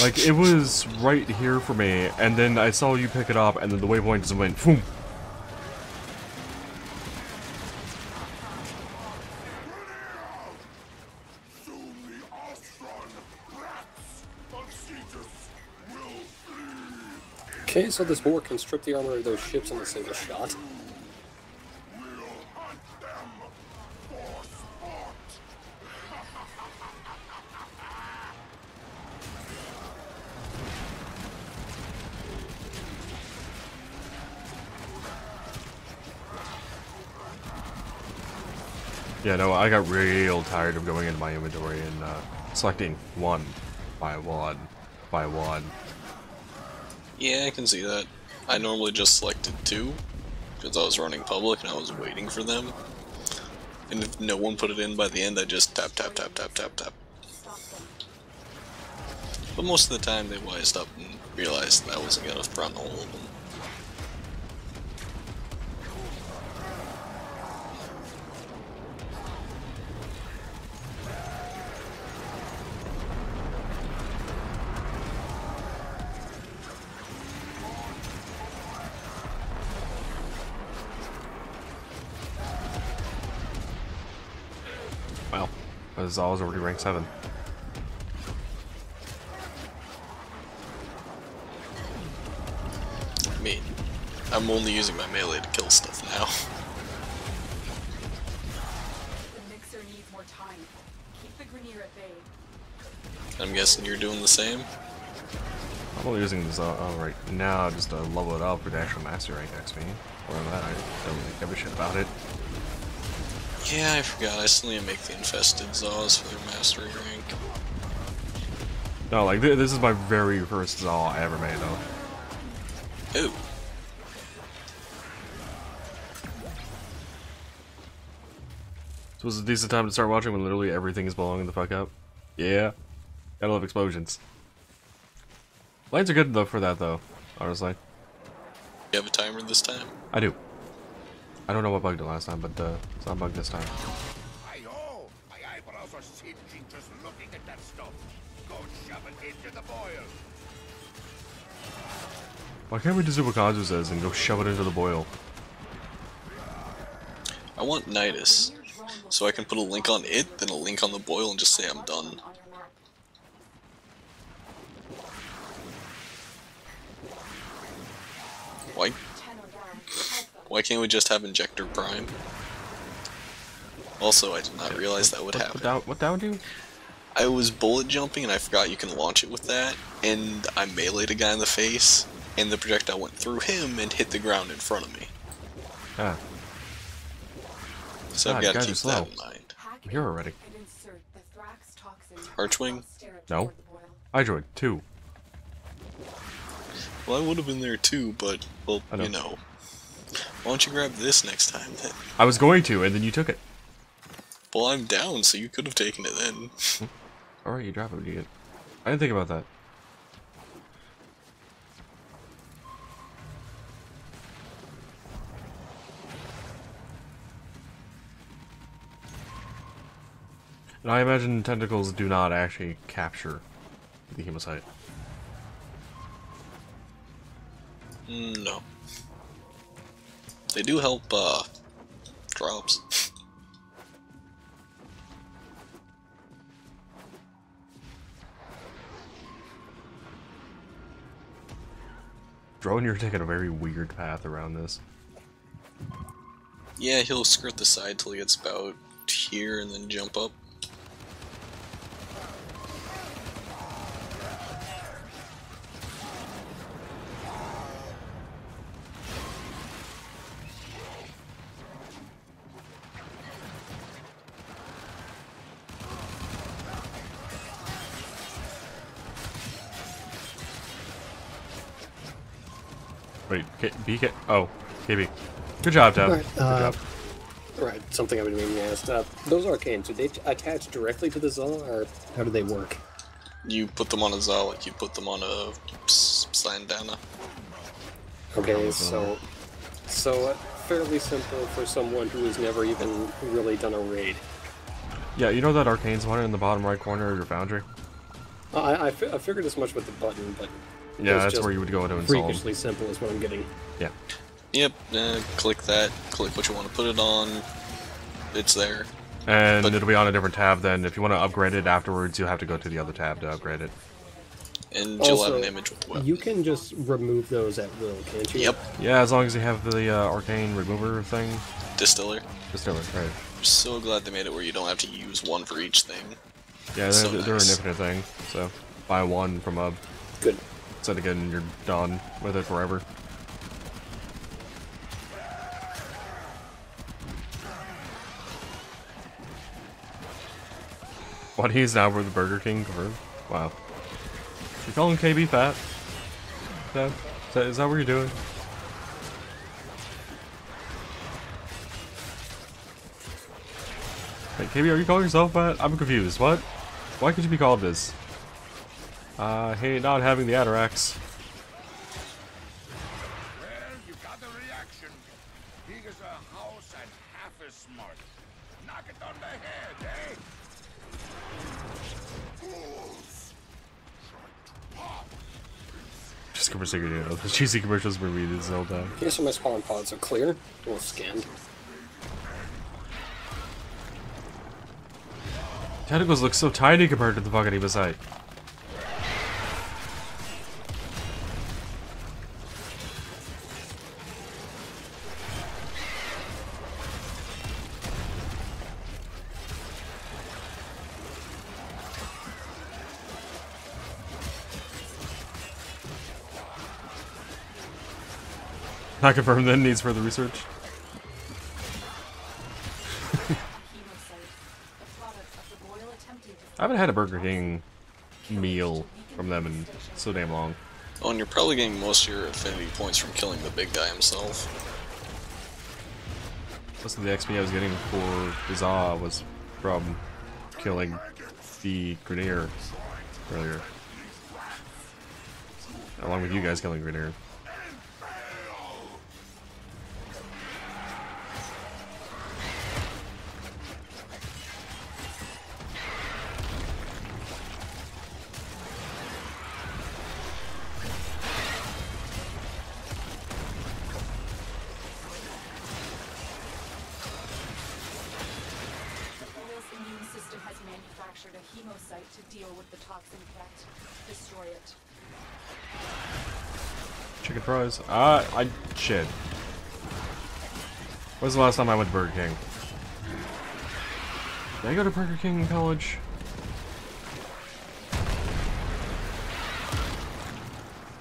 Like, it was right here for me, and then I saw you pick it up, and then the waypoint just went, boom. Okay, so this boar can strip the armor of those ships in a single shot. Yeah, no, I got real tired of going into my inventory and selecting one by one by one. Yeah, I can see that. I normally just selected 2, because I was running public and I was waiting for them. And if no one put it in by the end, I just tap, tap, tap, tap, tap, tap. But most of the time they wised up and realized that I wasn't gonna run all of them. Well, because I was already ranked 7. I mean, I'm only using my melee to kill stuff now. The mixer needs more time. Keep the Grenier at bay. I'm guessing you're doing the same? I'm only using this right now just to level it up for the actual master rank next me. Or that, I don't really give a shit about it. Yeah, I forgot. I still need to make the infested Zaws for their mastery rank. No, like, this is my very first Zaw I ever made, though. Ooh. So was a decent time to start watching when literally everything is blowing the fuck up? Yeah. Gotta love explosions. Lights are good, though, for that, though, honestly. You have a timer this time? I do. I don't know what bugged it last time, but it's not bugged this time. Hi-ho! My eyebrows are singeing just looking at that stuff. Go shove it into the boil. Why can't we just do what Kazu says and go shove it into the boil? I want Nidus, so I can put a link on it, then a link on the boil, and just say I'm done. Why can't we just have Injector Prime? Also, I did not realize that would happen. What down do? I was bullet jumping and I forgot you can launch it with that, and I meleeed a guy in the face, and the projectile went through him and hit the ground in front of me. Ah. So I've got to keep that in mind. I'm here already. Archwing? No. Hydroid, 2. Well, I would have been there too, but, well, you know. Why don't you grab this next time then? I was going to, and then you took it. Well, I'm down, so you could have taken it then. Alright, you drop it, you get it. I didn't think about that. And I imagine tentacles do not actually capture the hemocyte. No. They do help, drops. Drone, you're taking a very weird path around this. Yeah, he'll skirt the side till he gets about here and then jump up. Wait, BK? Oh, KB. Good job, Tab. Alright, Good job. Right, something I've been meaning to ask. Those arcanes, do they attach directly to the Zaw, or how do they work? You put them on a Zaw like you put them on a Sandana. Okay, so fairly simple for someone who has never even really done a raid. Yeah, you know that arcane spawner in the bottom right corner of your foundry? I figured as much with the button, but Yeah, it's that's just where you would go to install them. freakishly simple is what I'm getting. Yeah. Yep, click that, click what you want to put it on, it's there. And But- it'll be on a different tab then. If you want to upgrade it afterwards, you'll have to go to the other tab to upgrade it. And you'll have Also, an image with the weapon. you can just remove those at will, can't you? Yep, Yeah, as long as you have the arcane remover thing. Distiller. Distiller, right. I'm so glad they made it where you don't have to use one for each thing. Yeah, they're, So they're nice. an infinite thing, so buy one from a Good. set again, you're done with it forever. What, he's now with the Burger King confirmed? Wow. You calling KB fat? Dad? Is that what you're doing? Hey, KB, are you calling yourself fat? I'm confused. What? Why could you be called this? Hey, not having the Atarax. Well, you got the reaction. Big as a house and half as smart. Knock it on the head, eh? Just for secret, you know, the cheesy commercials were reading this whole time. Yes, so my spawn pods are clear. Well scanned. Tentacles look so tiny compared to the fucking Eva site. Not confirmed then, needs further research. I haven't had a Burger King meal from them in so damn long. Oh, and you're probably getting most of your affinity points from killing the big guy himself. Most of the XP I was getting for Bizarre was from killing the Grenadier earlier. Along with you guys killing Grenadier. Immune system has manufactured a hemocyte to deal with the toxin threat. Destroy it. Chicken fries. Shit. When's the last time I went to Burger King? Did I go to Burger King in college?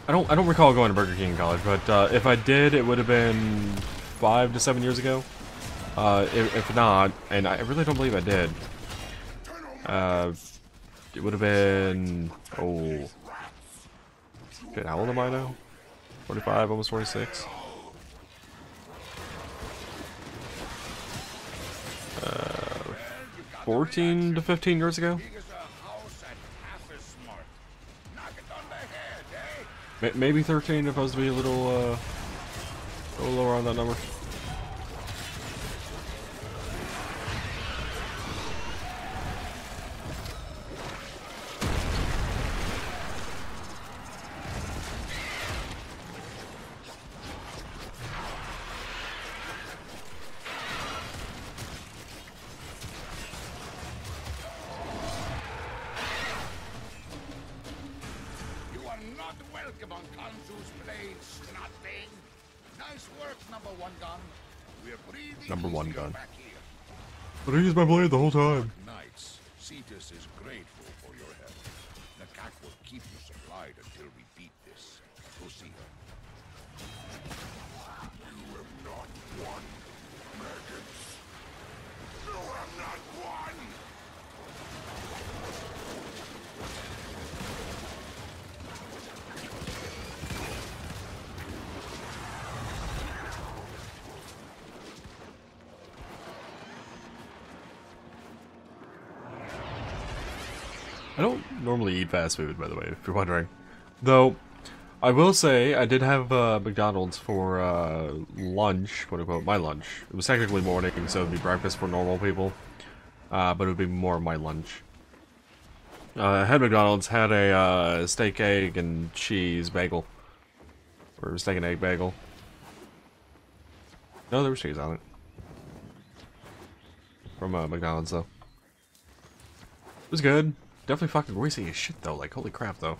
I don't recall going to Burger King in college, but if I did, it would have been 5 to 7 years ago. If not, and I really don't believe I did. It would have been, oh, shit, how old am I now? 45, almost 46. 14 to 15 years ago. Big as a house and half as smart. Knock it on the head, eh? Maybe 13 if I was to be a little lower on that number. You are not welcome on Kanzu's plains, nothing. Nice work, number one gun. We're breathing Number one easier gun. back here. But I used my blade the whole time. Knights, Cetus is grateful for your help. The cat will keep you supplied until we beat this. Go see her. You have not won, maggots. You have not won! I don't normally eat fast food, by the way, if you're wondering. Though, I will say, I did have McDonald's for lunch, quote-unquote, my lunch. It was technically morning, so it would be breakfast for normal people. But it would be more my lunch. I had McDonald's, had a steak, egg, and cheese bagel. Or steak and egg bagel. No, there was cheese on it. From McDonald's, though. It was good. Definitely fucking greasy as shit, though. Like, holy crap, though.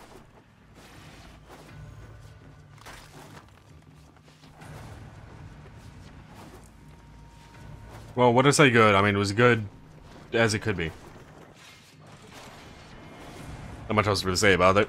Well, what did I say good? I mean, it was good as it could be. Not much else to say about it.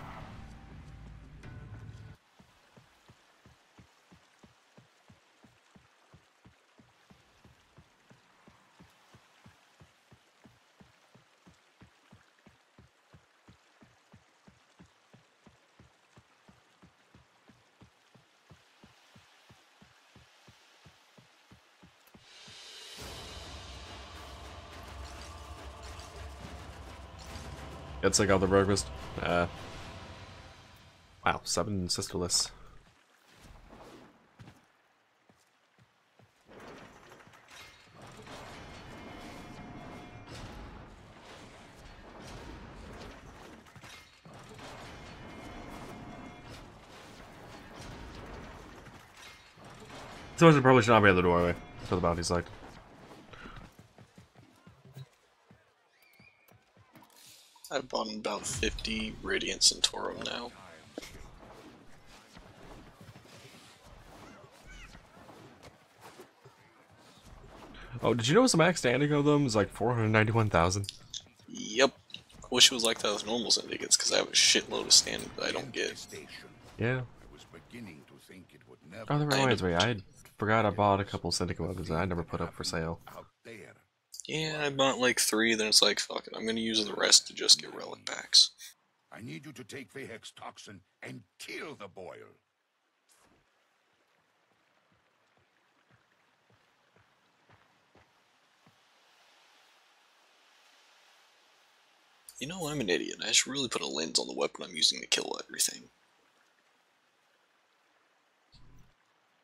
It's like all the breakfast. Wow, 7 sisterless. So it probably should not be at the doorway to the bounty select. I've bought about 50 Radiance and Taurum now. Oh, did you know the max standing of them is like 491,000? Yep. I wish it was like that with normal syndicates, because I have a shitload of standing that I don't get. Yeah. Oh, that reminds me. I forgot I bought a couple syndicate weapons that I never put up for sale. Yeah, I bought like 3, then it's like, fuck it, I'm gonna use the rest to just get relic packs. I need you to take Vahek's toxin and kill the boil. You know, I'm an idiot. I should really put a lens on the weapon I'm using to kill everything.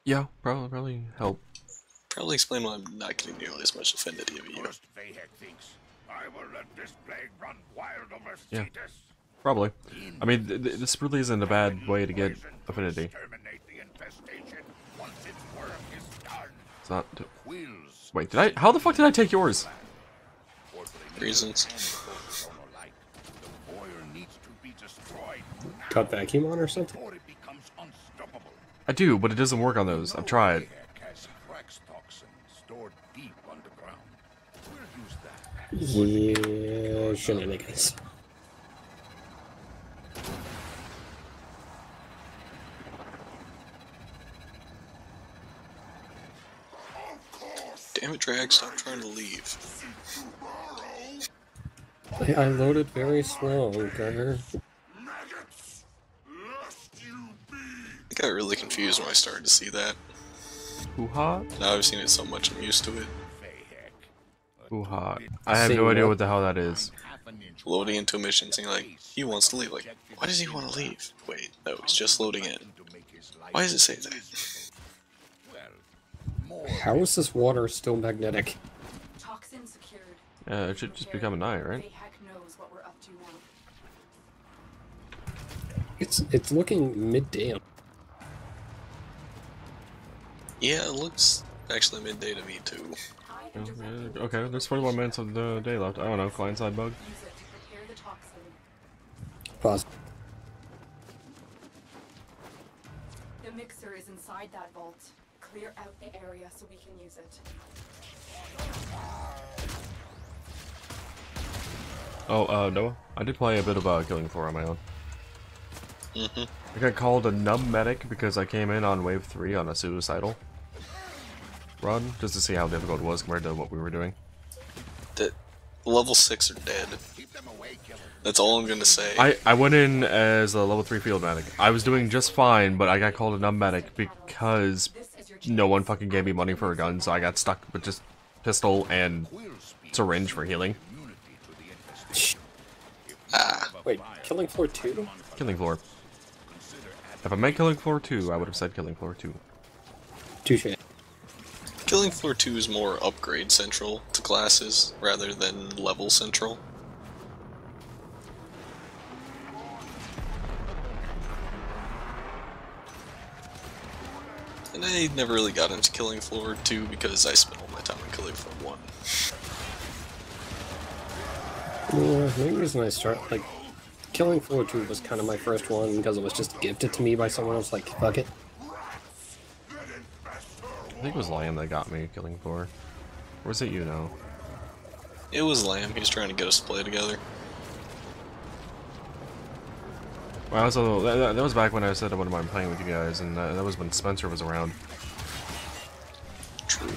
Yeah, probably help. Probably explain why I'm not getting nearly as much affinity of you. First Vahek thinks, I will let this plague run wild over Yeah, Cetus. probably. I mean, this really isn't a bad way to get affinity. Exterminate the infestation once its work is done. It's not. Quills Wait, did I? How the fuck did I take yours? Reasons. The boil needs to be destroyed Cut vacuum on or something? before it becomes unstoppable. I do, but it doesn't work on those. I've tried. Vahek has Thrax toxin stored deep underground. We'll use that. Yeah, shenanigans. Damn it, Drag, stop trying to leave. I loaded very slow, okay? I got really confused when I started to see that. Hoo-ha? Now I've seen it so much, I'm used to it. Hoo-ha. I have See no idea what? what the hell that is. Loading into a mission saying like, he wants to leave. Like, why does he want to leave? Wait, no, he's just loading in. Why does it say that? How is this water still magnetic? Toxin secured. It should just become a night, right? Vahek knows what we're up to now. It's looking midday. Yeah, it looks actually midday to me too. Okay, there's 21 minutes of the day left. I don't know, client side bug. Use it to prepare the toxin. Pause. The mixer is inside that vault. Clear out the area so we can use it. Oh, Noah, I did play a bit of Killing Floor on my own. Mm-hmm. I got called a numb medic because I came in on wave 3 on a suicidal run, just to see how difficult it was compared to what we were doing. The level 6 are dead. That's all I'm gonna say. I went in as a level 3 field medic. I was doing just fine, but I got called a numb medic because no one fucking gave me money for a gun, so I got stuck with just pistol and syringe for healing. Ah, Wait, Killing Floor 2? Killing Floor. If I meant Killing Floor 2, I would have said Killing Floor 2. Touche. Killing Floor 2 is more upgrade central to classes rather than level central. And I never really got into Killing Floor 2 because I spent all my time on Killing Floor 1. Yeah, the main reason I like, Killing Floor 2 was kind of my first one because it was just gifted to me by someone else, like, fuck it. I think it was Lamb that got me Killing Floor. Or was it you now? It was Lamb, he was trying to get us to play together. Well, also, that was back when I said I wouldn't mind playing with you guys, and that was when Spencer was around. True.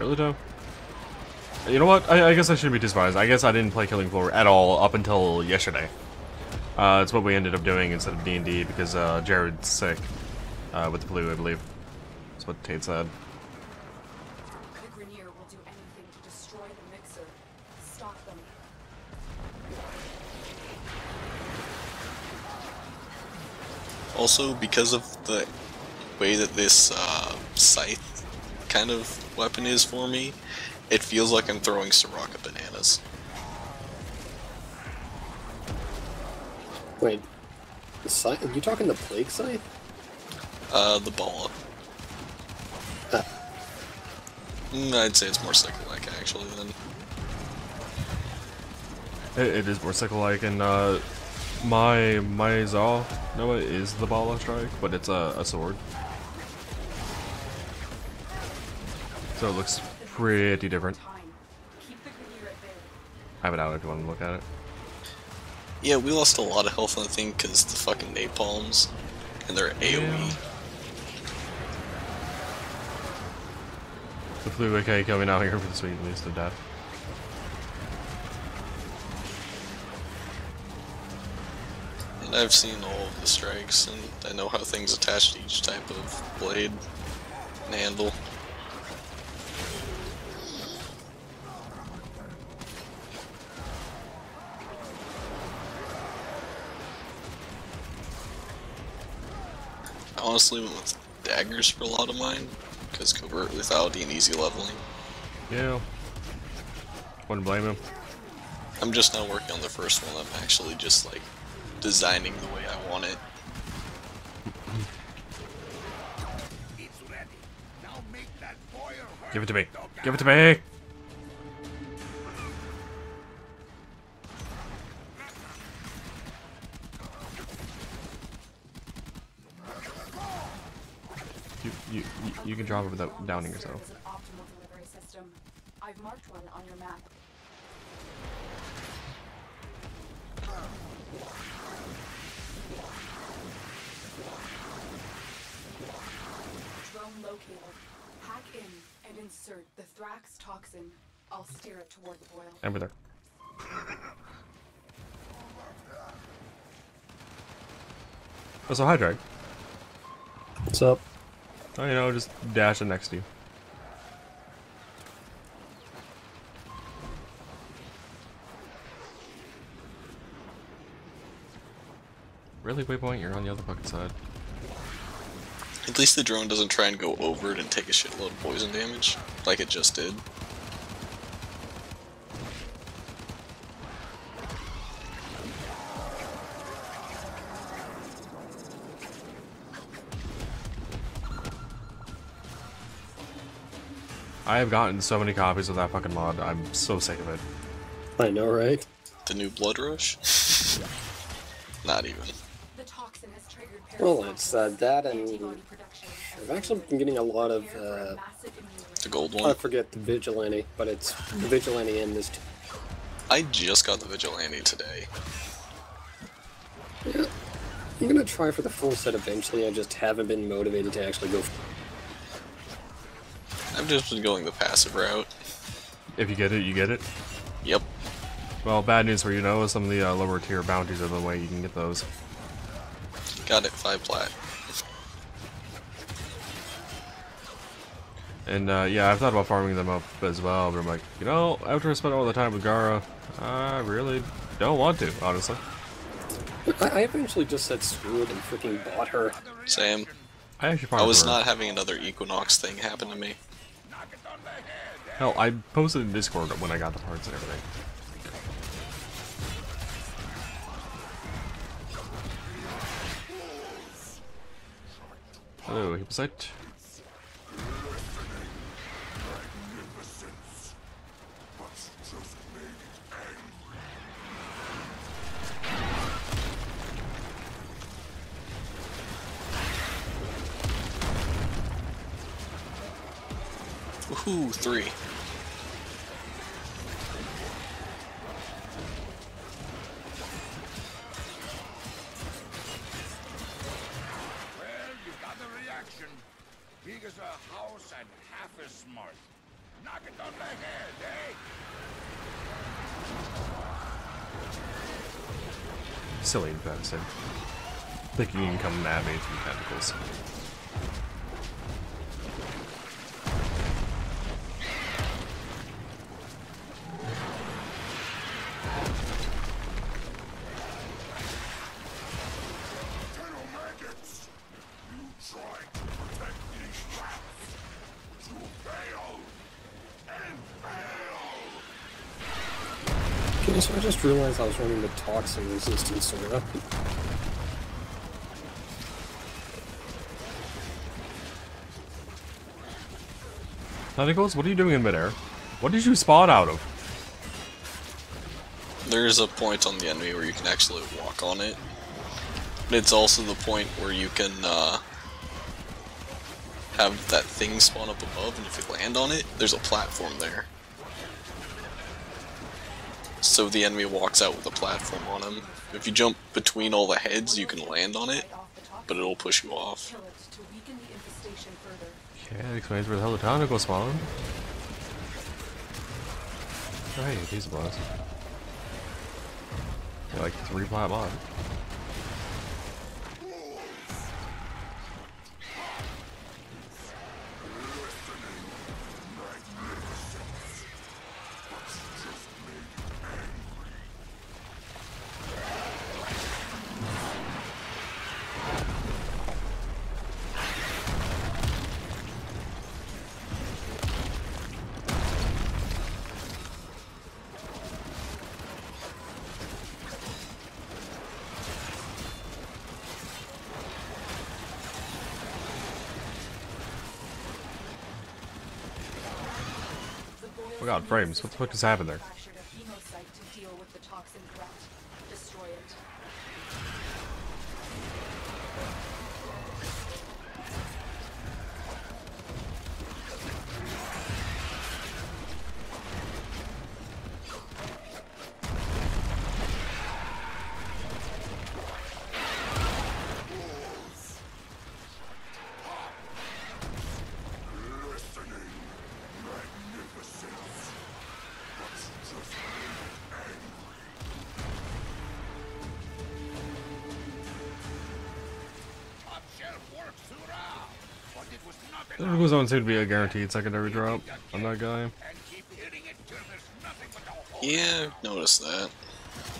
Really, though? You know what? I guess I shouldn't be too surprised. I guess I didn't play Killing Floor at all up until yesterday. It's what we ended up doing instead of D&D because Jared's sick with the flu, I believe. That's what Tate said. The Grenier will do anything to destroy the mixer. Stop them. Also, because of the way that this scythe kind of weapon is for me, it feels like I'm throwing Soraka bananas. Wait, the scythe? Are you talking the Plague Scythe? The Bala. I'd say it's more cycle-like actually then. It is more cycle-like, and my Zal Noah is the Bala strike, but it's a sword. So it looks pretty different. Keep the Grenier at bay. I have it out if you want to look at it. Yeah, we lost a lot of health on the thing because the fucking napalms and their AoE. Yeah. The flu AK coming out here for the sweet least of death. And I've seen all of the strikes, and I know how things attach to each type of blade and handle. I honestly went with daggers for a lot of mine, because covert lethality and easy leveling. Yeah. Wouldn't blame him. I'm just not working on the first one, I'm actually just like designing the way I want it. It's ready. Now make that boil hurt. Give it to me. Give it to me! You can drop it without downing yourself. Is an optimal delivery system. I've marked one on your map. Drone located. Hack in and insert the Thrax toxin. I'll steer it toward the boil. Over there. Oh, so hi, Drag. What's up? Oh, you know, just dash it next to you. Really, Waypoint? You're on the other fucking side. At least the drone doesn't try and go over it and take a shitload of poison damage, like it just did. I have gotten so many copies of that fucking mod. I'm so sick of it. I know, right? The new Blood Rush? Not even. The toxin has triggered Well, it's that and antibody production. I've actually been getting a lot of, Massive immunity. The gold I one? forget the Vigilante, but it's the Vigilante in this. I just got the Vigilante today. Yeah, I'm gonna try for the full set eventually. I just haven't been motivated to actually go. I've just been going the passive route. If you get it, you get it. Yep. Well, bad news for you, know some of the lower tier bounties are the way you can get those. Got it, 5 plat. And yeah, I've thought about farming them up as well, but I'm like, you know, after I spent all the time with Gara, I really don't want to, honestly. I eventually just said screw it and freaking bought her. Same. I actually I farmed was her. not having another Equinox thing happen to me. Hell, I posted in Discord when I got the parts and everything. Hello, Hippocyte. Woohoo, 3. Well, you got the reaction. Big as a house and half as smart. Knock it on the head, eh? Silly infested. Thinking you can come at me through tentacles. Okay, so I just realized I was running the toxin resistance aura. Tentacles, what are you doing in midair? What did you spawn out of? There's a point on the enemy where you can actually walk on it. But it's also the point where you can have that thing spawn up above, and if you land on it, there's a platform there. So the enemy walks out with a platform on him. If you jump between all the heads, you can land on it, but it'll push you off. Kill it to weaken the infestation further. Yeah, it explains where the hell the tentacle spawned. Oh, hey, these boss. Yeah, like 3 plat mod. Oh god, frames. What the fuck just happened there? Manufactured a hemocyte to deal with the toxin threat. Destroy it. Top shelf works, hoorah! But it was not There enough. goes on to be a guaranteed secondary drop on that guy. And keep hitting it till there's nothing but a hole. Yeah, I've noticed that.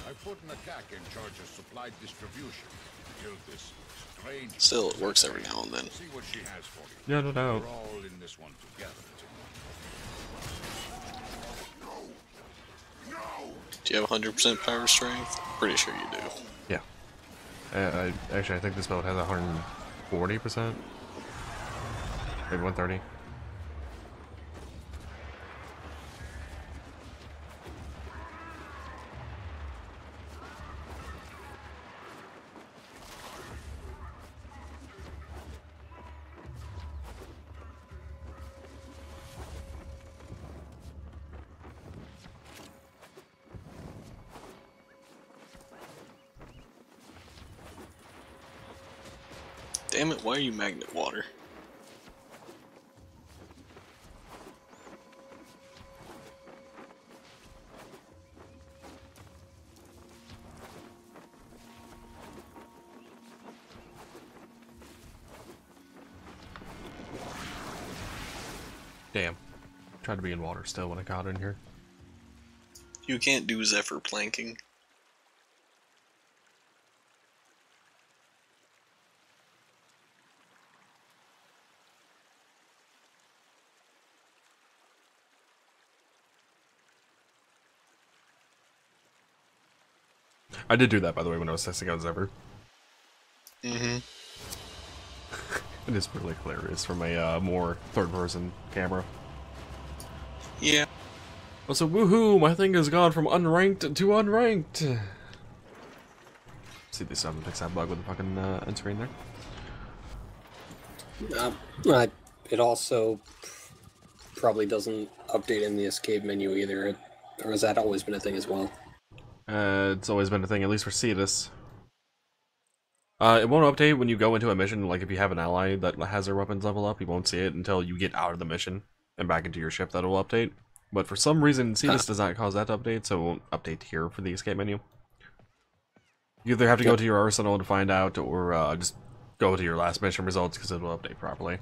I put Macaque in charge of supply distribution. Till this strange. Still, it works every now and then. See what she has for you. Yeah, no doubt. We're all in this one together. Do you have 100% power strength? Pretty sure you do. Yeah. Actually, I think this build has 140%. Maybe 130. Damn it, why are you magnet water? Damn. Tried to be in water still when I got in here. You can't do Zephyr planking. I did do that, by the way, when I was testing out Zephyr. Mm-hmm. It is really hilarious from a more third-person camera. Yeah. Also, woohoo! My thing has gone from unranked to unranked! See this time fix that bug with the fucking end screen there. It also probably doesn't update in the escape menu either, or has that always been a thing as well? It's always been a thing, at least for Cetus. It won't update when you go into a mission, like if you have an ally that has their weapons level up, you won't see it until you get out of the mission and back into your ship that will update. But for some reason, Cetus does not cause that to update, so it won't update here for the escape menu. You either have to go to your arsenal to find out, or just go to your last mission results because it will update properly.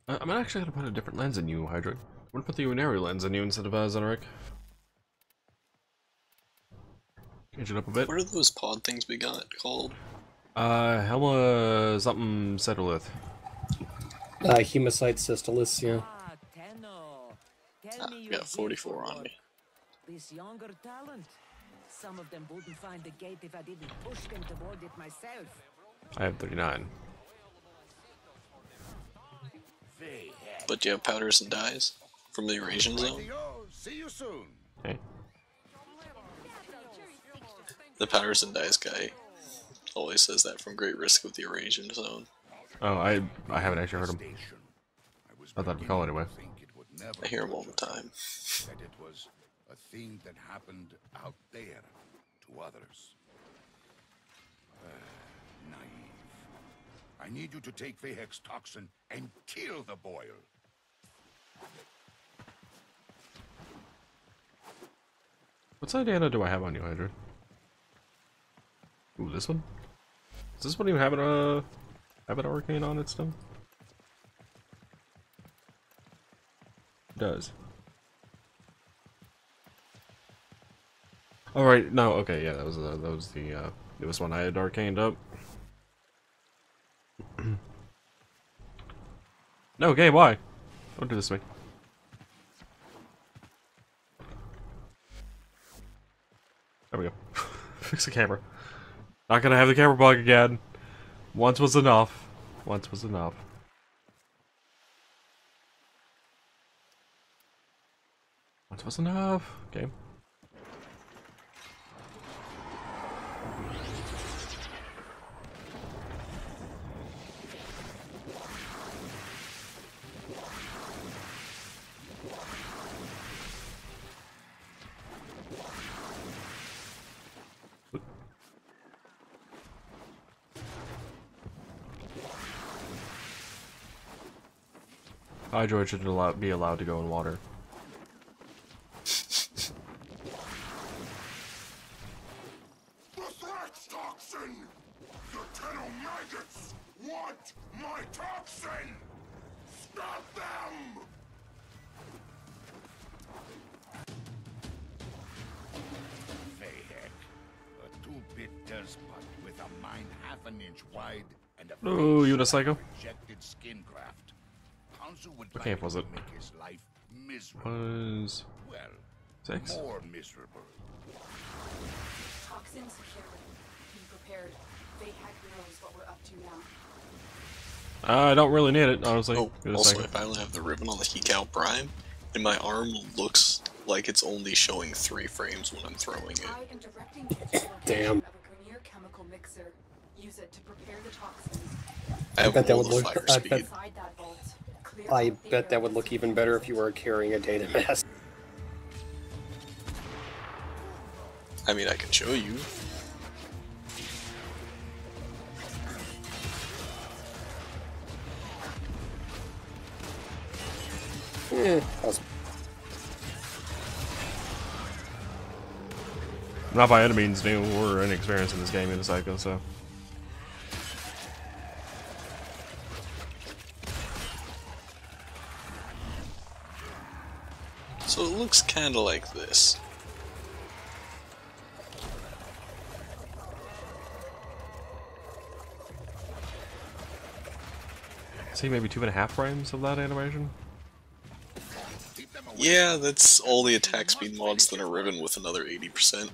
I'm actually gonna put a different lens in you, Hydra. I'm gonna put the Unary lens in you instead of Zeneric. Change it up a bit. What are those pod things we got called? Helma something Cetolith. Hemocyte Systolis, yeah. I've got 44 on me. This younger talent. Some of them wouldn't find the gate if I didn't push them toward it myself. I have 39. But do you have powders and dyes from the Eurasian zone? See you soon. Hey. The powders and dyes guy always says that from Great Risk with the Eurasian zone. Oh, I haven't actually heard him. I thought I'd call anyway. I hear him all the time. That it was a thing that happened out there to others. Naive. I need you to take Vehek's toxin and kill the boil. What side Anna do I have on you, Hydra? Ooh, this one? Does this one even have an arcane on it still? It does. Alright, no, okay, yeah, that was the newest one I had arcaned up. No, game, why? Don't do this to me. There we go. Fix the camera. Not gonna have the camera bug again. Once was enough. Once was enough. Once was enough. Okay. Hydroid should be allowed to go in water. The threats toxin! The Tenno maggots want my toxin! Stop them! Vehek, a two-bit despot with a mind half an inch wide and a Oh, face Unicycle. like rejected skin graft. Would What camp was it? make his life miserable. Was Well, 6? more miserable. Toxin secure. Be prepared. Vehek knows what we're up to now. I don't really need it, honestly. Oh, Unicycle. also I finally have the ribbon on the Hikal Prime, and my arm looks like it's only showing 3 frames when I'm throwing it. I am directing you to the Damn. location of a Grineer chemical mixer. Use it to prepare the toxins. I have bet that all would the look- fire I speed. bet- Inside that vault. Clear I out the bet that would look areas. even better if you were carrying a data mask. I mean, I can show you. I'm not by any means new or inexperienced in this game in Psycho, so. So it looks kinda like this. See, maybe 2.5 frames of that animation? Yeah, that's all the attack speed mods that are riven with another 80%.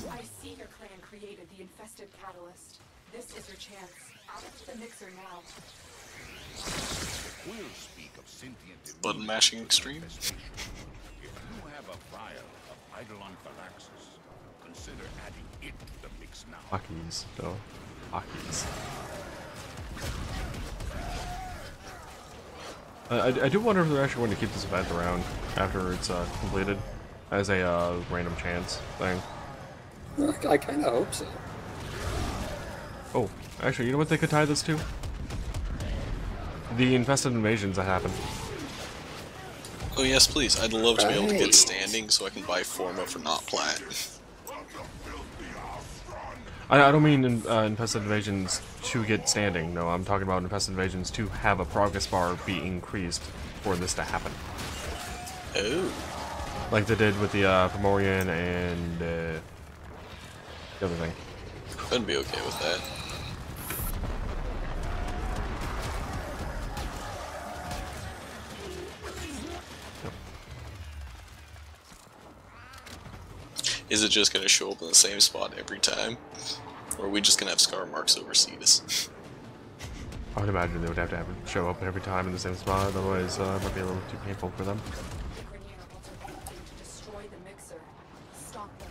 I see your clan created the infested catalyst. This is your chance. Out the mixer now. We'll speak of sentient Button mashing extreme. If you have a vial of Eidolon Phylaxis, consider adding it to the mix now. Hockeys, though. Hockeys. I do wonder if they're actually going to keep this event around after it's completed as a random chance thing. I kind of hope so. Oh, actually, you know what they could tie this to? The infested invasions that happened. Oh yes, please. I'd love to be able to Right. get standing so I can buy Forma for not plat. I don't mean infested invasions to get standing. No, I'm talking about infested invasions to have a progress bar be increased for this to happen. Oh. Like they did with the Fomorian and the other thing. I'd be okay with that. Is it just gonna show up in the same spot every time? Or are we just gonna have scar marks over Cetus? I would imagine they would have to show up every time in the same spot, otherwise it might be a little too painful for them. The Grineer will do anything to destroy the mixer. Stop them.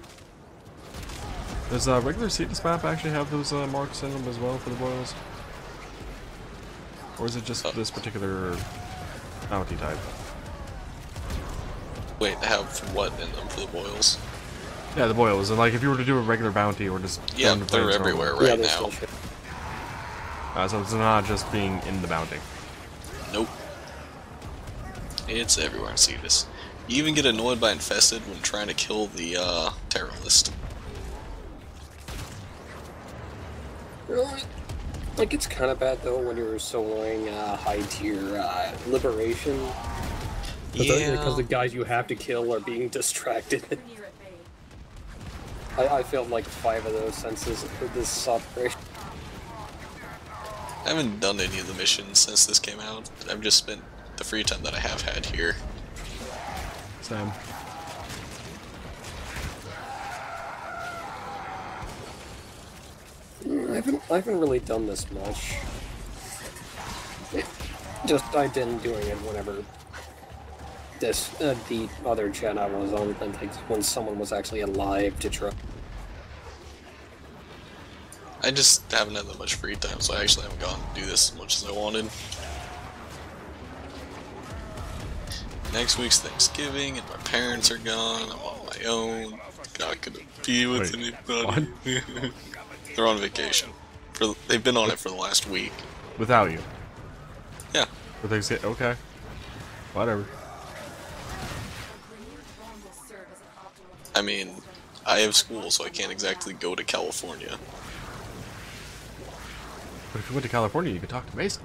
Does regular Cetus map actually have those marks in them as well for the boils? Or is it just this particular bounty type? Wait, have what in them for the boils? Yeah, the boils. And like if you were to do a regular bounty or just Yeah, go into they're Flamestorm, everywhere Yeah, right they now. still should. So it's not just being in the bounty. Nope. It's everywhere in Cetus. You even get annoyed by infested when trying to kill the terrorist. Like, it's kind of bad though when you're soloing high tier liberation. Because the guys you have to kill are being distracted. Grineer at bay. I failed like 5 of those since this operation. I haven't done any of the missions since this came out. I've just spent the free time that I have had here. Same. I haven't really done this much. Just I've been doing it whenever this the other gen I was on, and like when someone was actually alive to try. I just haven't had that much free time, so I actually haven't gotten to do this as much as I wanted. Next week's Thanksgiving, and my parents are gone. I'm on my own. Not gonna be with anybody. They're on vacation. They've been on it for the last week. Without you. Yeah. For Thanksgiving. Okay. Whatever. A Grineer drone will serve as an optimal. I mean, I have school, so I can't exactly go to California. But if you went to California, you could talk to Mason.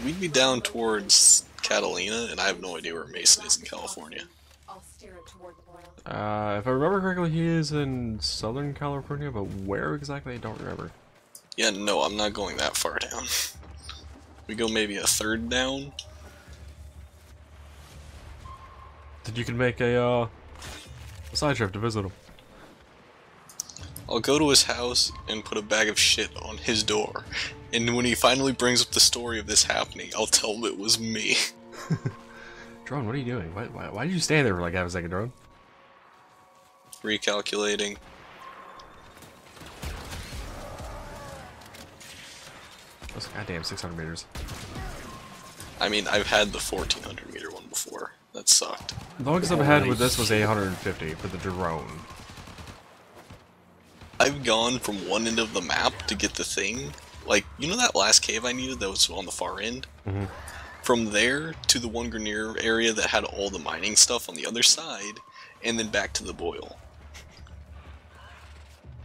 We'd be down towards Catalina, and I have no idea where Mason is in California. I'll steer it toward the boil. If I remember correctly, he is in Southern California, but where exactly, I don't remember. Yeah, no, I'm not going that far down. We go maybe a third down. Then you can make a side trip to visit him. I'll go to his house and put a bag of shit on his door. And when he finally brings up the story of this happening, I'll tell him it was me. Drone, what are you doing? Why did you stand there for like half a second, Drone? Recalculating. That's goddamn 600 meters. I mean, I've had the 1400 meter one before. That sucked. The longest I've had with this was 850 for the drone. I've gone from one end of the map to get the thing. Like, you know that last cave I needed that was on the far end? Mm-hmm. From there to the one Grineer area that had all the mining stuff on the other side, and then back to the boil.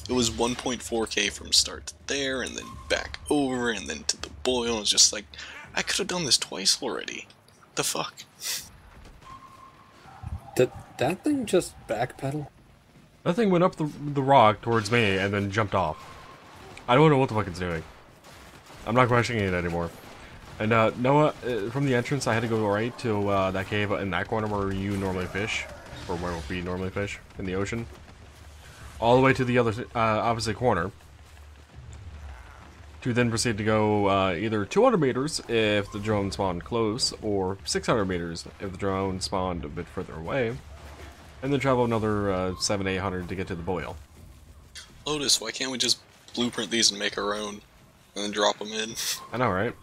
It was 1.4k from start to there, and then back over, and then to the boil. It was just like, I could have done this twice already. The fuck? Did that thing just backpedal? That thing went up the rock towards me and then jumped off. I don't know what the fuck it's doing. I'm not questioning it anymore. And Noah, from the entrance, I had to go right to that cave in that corner where you normally fish, or where we normally fish in the ocean. All the way to the other opposite corner. To then proceed to go either 200 meters if the drone spawned close, or 600 meters if the drone spawned a bit further away. And then travel another 700-800 to get to the boil. Lotus, why can't we just blueprint these and make our own? And then drop them in? I know, right?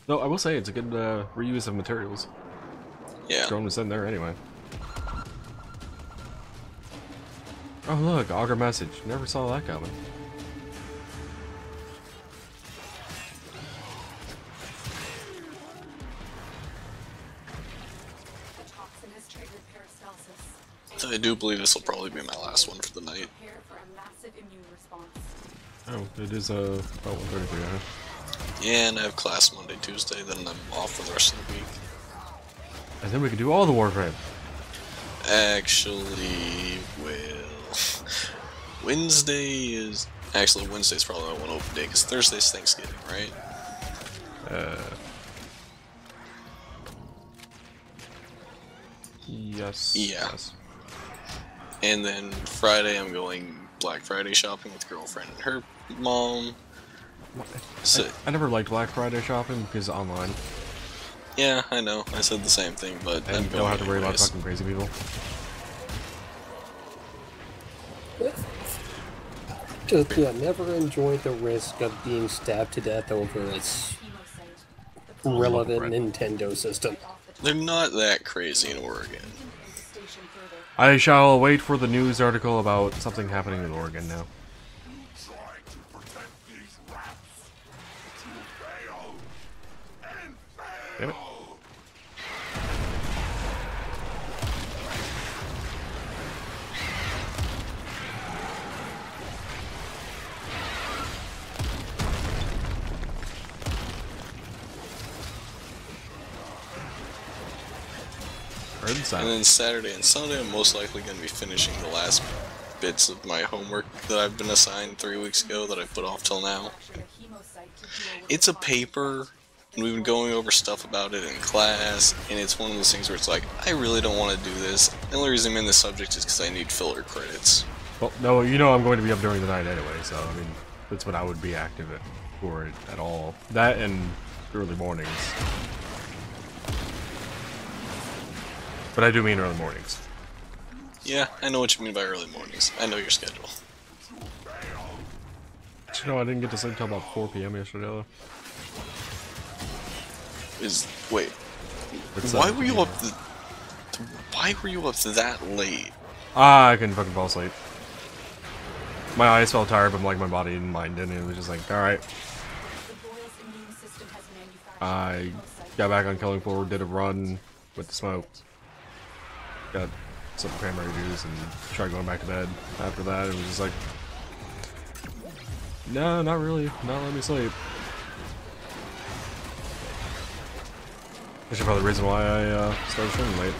Though, I will say it's a good reuse of materials. Yeah. Drone was in there anyway. Oh look, auger message. Never saw that coming. The toxin has triggered peristalsis. I do believe this will probably be my last one for the night. Prepare for a massive immune response. Oh, it is about 1:33, huh? Yeah, and I have class Monday, Tuesday, then I'm off for the rest of the week. And then we can do all the Warframe. Actually, well... Wednesday is... Actually, Wednesday's probably my one open day, because Thursday's Thanksgiving, right? Yes. Yeah. Yes. And then Friday I'm going Black Friday shopping with girlfriend and her mom. So, I never liked Black Friday shopping because online. yeah, I know. I said the same thing, but And I'm you going don't have to worry about anyways. fucking crazy people. Just, yeah, never enjoyed the risk of being stabbed to death over a relevant Nintendo system. They're not that crazy in Oregon. I shall wait for the news article about something happening in Oregon now. Damn it. Heard the sound. And then Saturday and Sunday I'm most likely going to be finishing the last bits of my homework that I've been assigned 3 weeks ago that I put off till now. It's a paper, and we've been going over stuff about it in class, and it's one of those things where it's like, I really don't want to do this. The only reason I'm in this subject is because I need filler credits. Well, no, you know I'm going to be up during the night anyway, so, I mean, that's what I would be active for it at all. That and early mornings. But I do mean early mornings. Yeah, I know what you mean by early mornings. I know your schedule. You know, I didn't get to sleep till about 4 p.m. yesterday, though. Wait. It's, Why were you up why were you up that late? I couldn't fucking fall asleep. My eyes felt tired, but like my body and mind didn't. It was just like, alright. I got back on Killing Floor, did a run with the smoke. Got some cranberry juice and tried going back to bed. After that, it was just like, no, not really. Not let me sleep. Which is probably the reason why I started streaming late.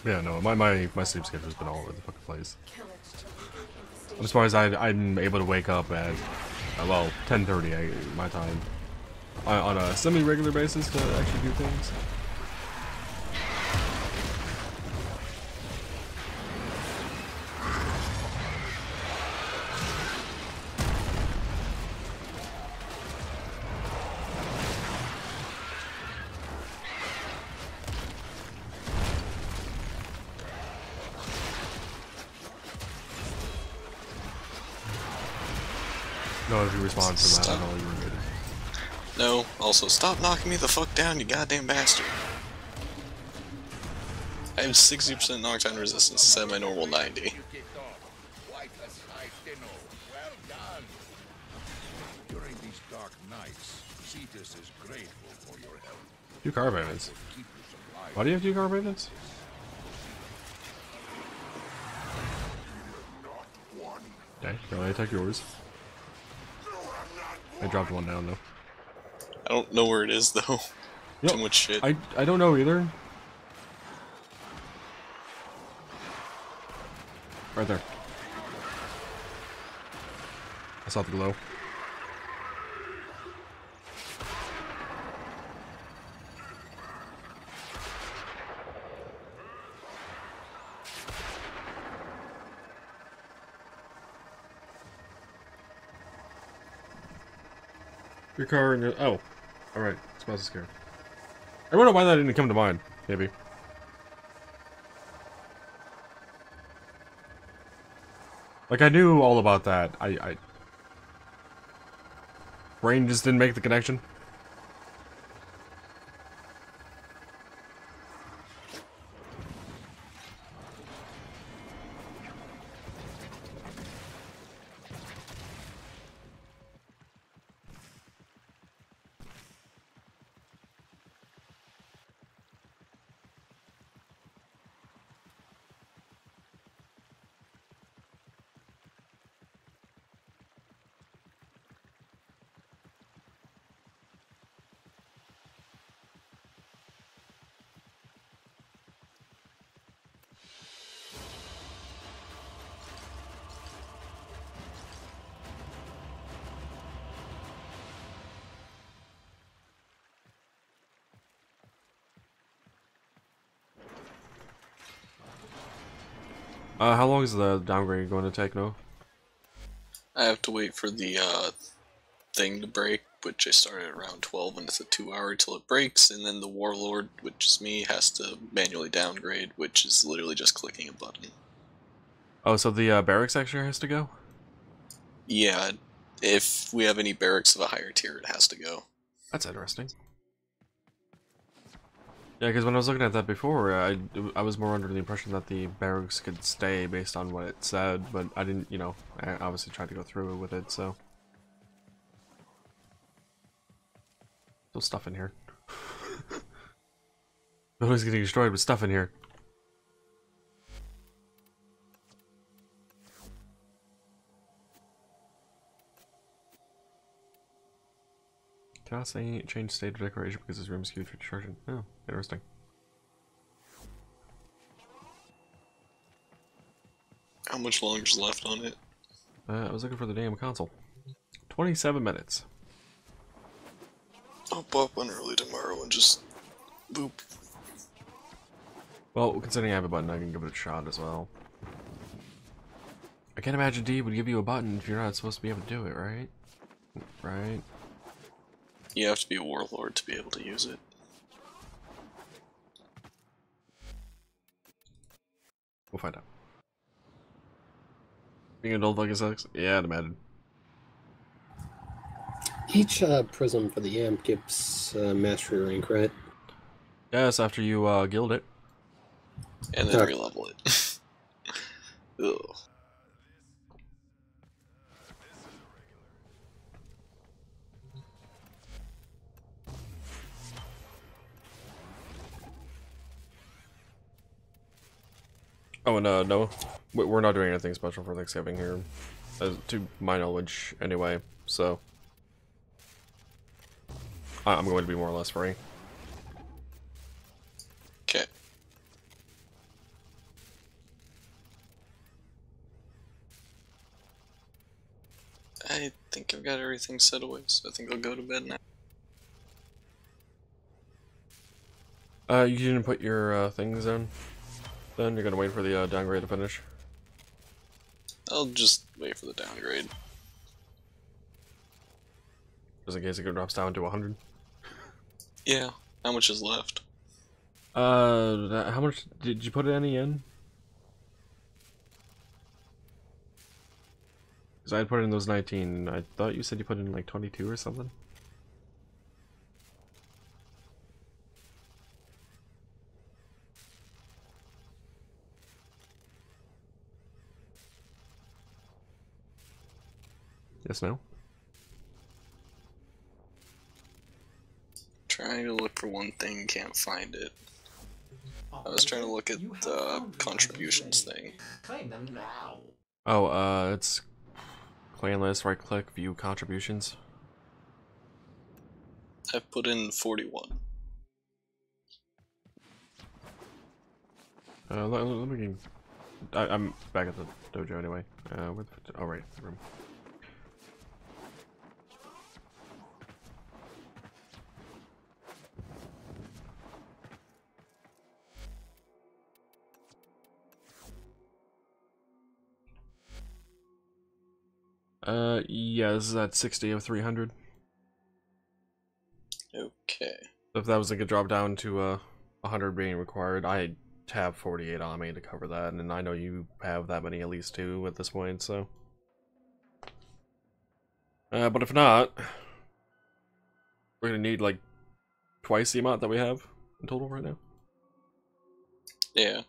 Yeah, no, my sleep schedule's been all over the fucking place. I'm surprised I'm able to wake up at, well, 10:30 my time. On a semi-regular basis to actually do things. No, if you respond from that, I Stop. know you were good. No, also, stop knocking me the fuck down, you goddamn bastard. I have 60% knockdown resistance, set my normal 90. During these dark nights, Cetus is grateful for your help. 2 carbides. Keep you supplied. Why do you have 2 carbides? Okay, really attack yours. I dropped one down though. I don't know where it is though. Yep. Too much shit. I don't know either. Right there. I saw the glow. Your car and your... Oh. Alright. Spouse is scared. I wonder why that didn't come to mind. Maybe. Like, I knew all about that. Brain just didn't make the connection. How long is the downgrade going to take, no? I have to wait for the thing to break, which I started around 12 and it's a 2-hour till it breaks, and then the Warlord, which is me, has to manually downgrade, which is literally just clicking a button. Oh, so the barracks actually has to go? Yeah, if we have any barracks of a higher tier, it has to go. That's interesting. Yeah, because when I was looking at that before, I was more under the impression that the barracks could stay based on what it said, but I didn't, you know, I obviously tried to go through with it, so. Still stuff in here. Nobody's getting destroyed with stuff in here. Cannot say change state of decoration because this room is queued for destruction. Oh, interesting. How much longer is left on it? I was looking for the damn console. 27 minutes. I'll pop on early tomorrow and just boop. Well, considering I have a button, I can give it a shot as well. I can't imagine D would give you a button if you're not supposed to be able to do it, right? Right? You have to be a Warlord to be able to use it. We'll find out. Being adult like it sucks? Yeah, I'd imagine. Each prism for the amp gives mastery rank, right? Yes, after you guild it. And then re-level it. Ugh. Oh, and no, we're not doing anything special for Thanksgiving here, to my knowledge, anyway. So I'm going to be more or less free. Okay. I think I've got everything set away, so I think I'll go to bed now. You didn't put your things in? Then you're gonna wait for the downgrade to finish? I'll just wait for the downgrade. Just in case it drops down to 100? Yeah. How much is left? How much did you put any in? Because I put in those 19. I thought you said you put in like 22 or something. Yes, no? Trying to look for one thing, can't find it. I was trying to look at the contributions thing. Claim them now. Oh, it's clan list, right click, view contributions. I've put in 41. Let me... I'm back at the dojo anyway. Where the... Oh, right, the room. Yeah, this is at 60 of 300. Okay. So if that was like a drop down to 100 being required, I have 48 on me to cover that, and I know you have that many at least too at this point, so. But if not, we're gonna need like twice the amount that we have in total right now. Yeah.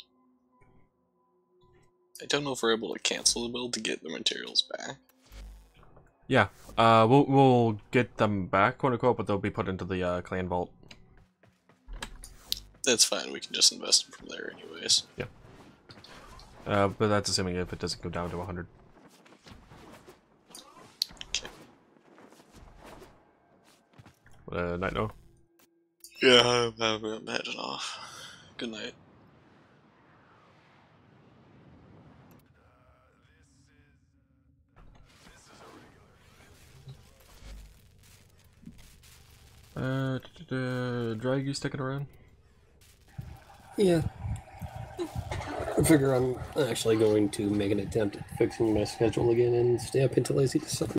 I don't know if we're able to cancel the build to get the materials back. Yeah, we'll get them back, quote unquote, but they'll be put into the clan vault. That's fine, we can just invest them from there anyways. Yeah. But that's assuming if it doesn't go down to 100. Okay. Night no? Yeah, I'm heading off. Good night. Drag, you sticking around? Yeah. I figure I'm actually going to make an attempt at fixing my schedule again and stay up until I see the sun.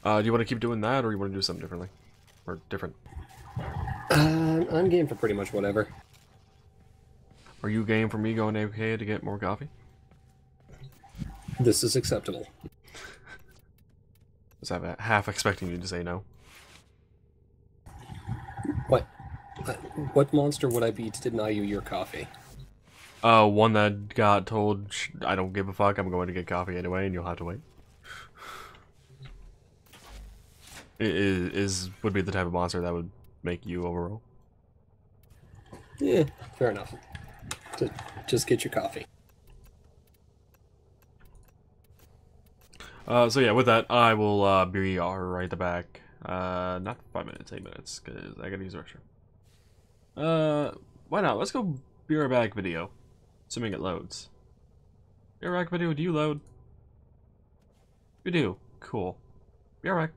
Do you want to keep doing that, or you want to do something differently? Or different? I'm game for pretty much whatever. Are you game for me going AFK to get more coffee? This is acceptable. Was I half expecting you to say no? What? What monster would I be to deny you your coffee? One that got told, I don't give a fuck, I'm going to get coffee anyway, and you'll have to wait. Would be the type of monster that would make you overall. Yeah, fair enough. Just get your coffee. So yeah, with that, I will be right back. Not 5 minutes, 8 minutes, because I gotta use the restroom. Why not? Let's go be right back video. Assuming it loads. Be right back video, do you load? You do. Cool. Be right back.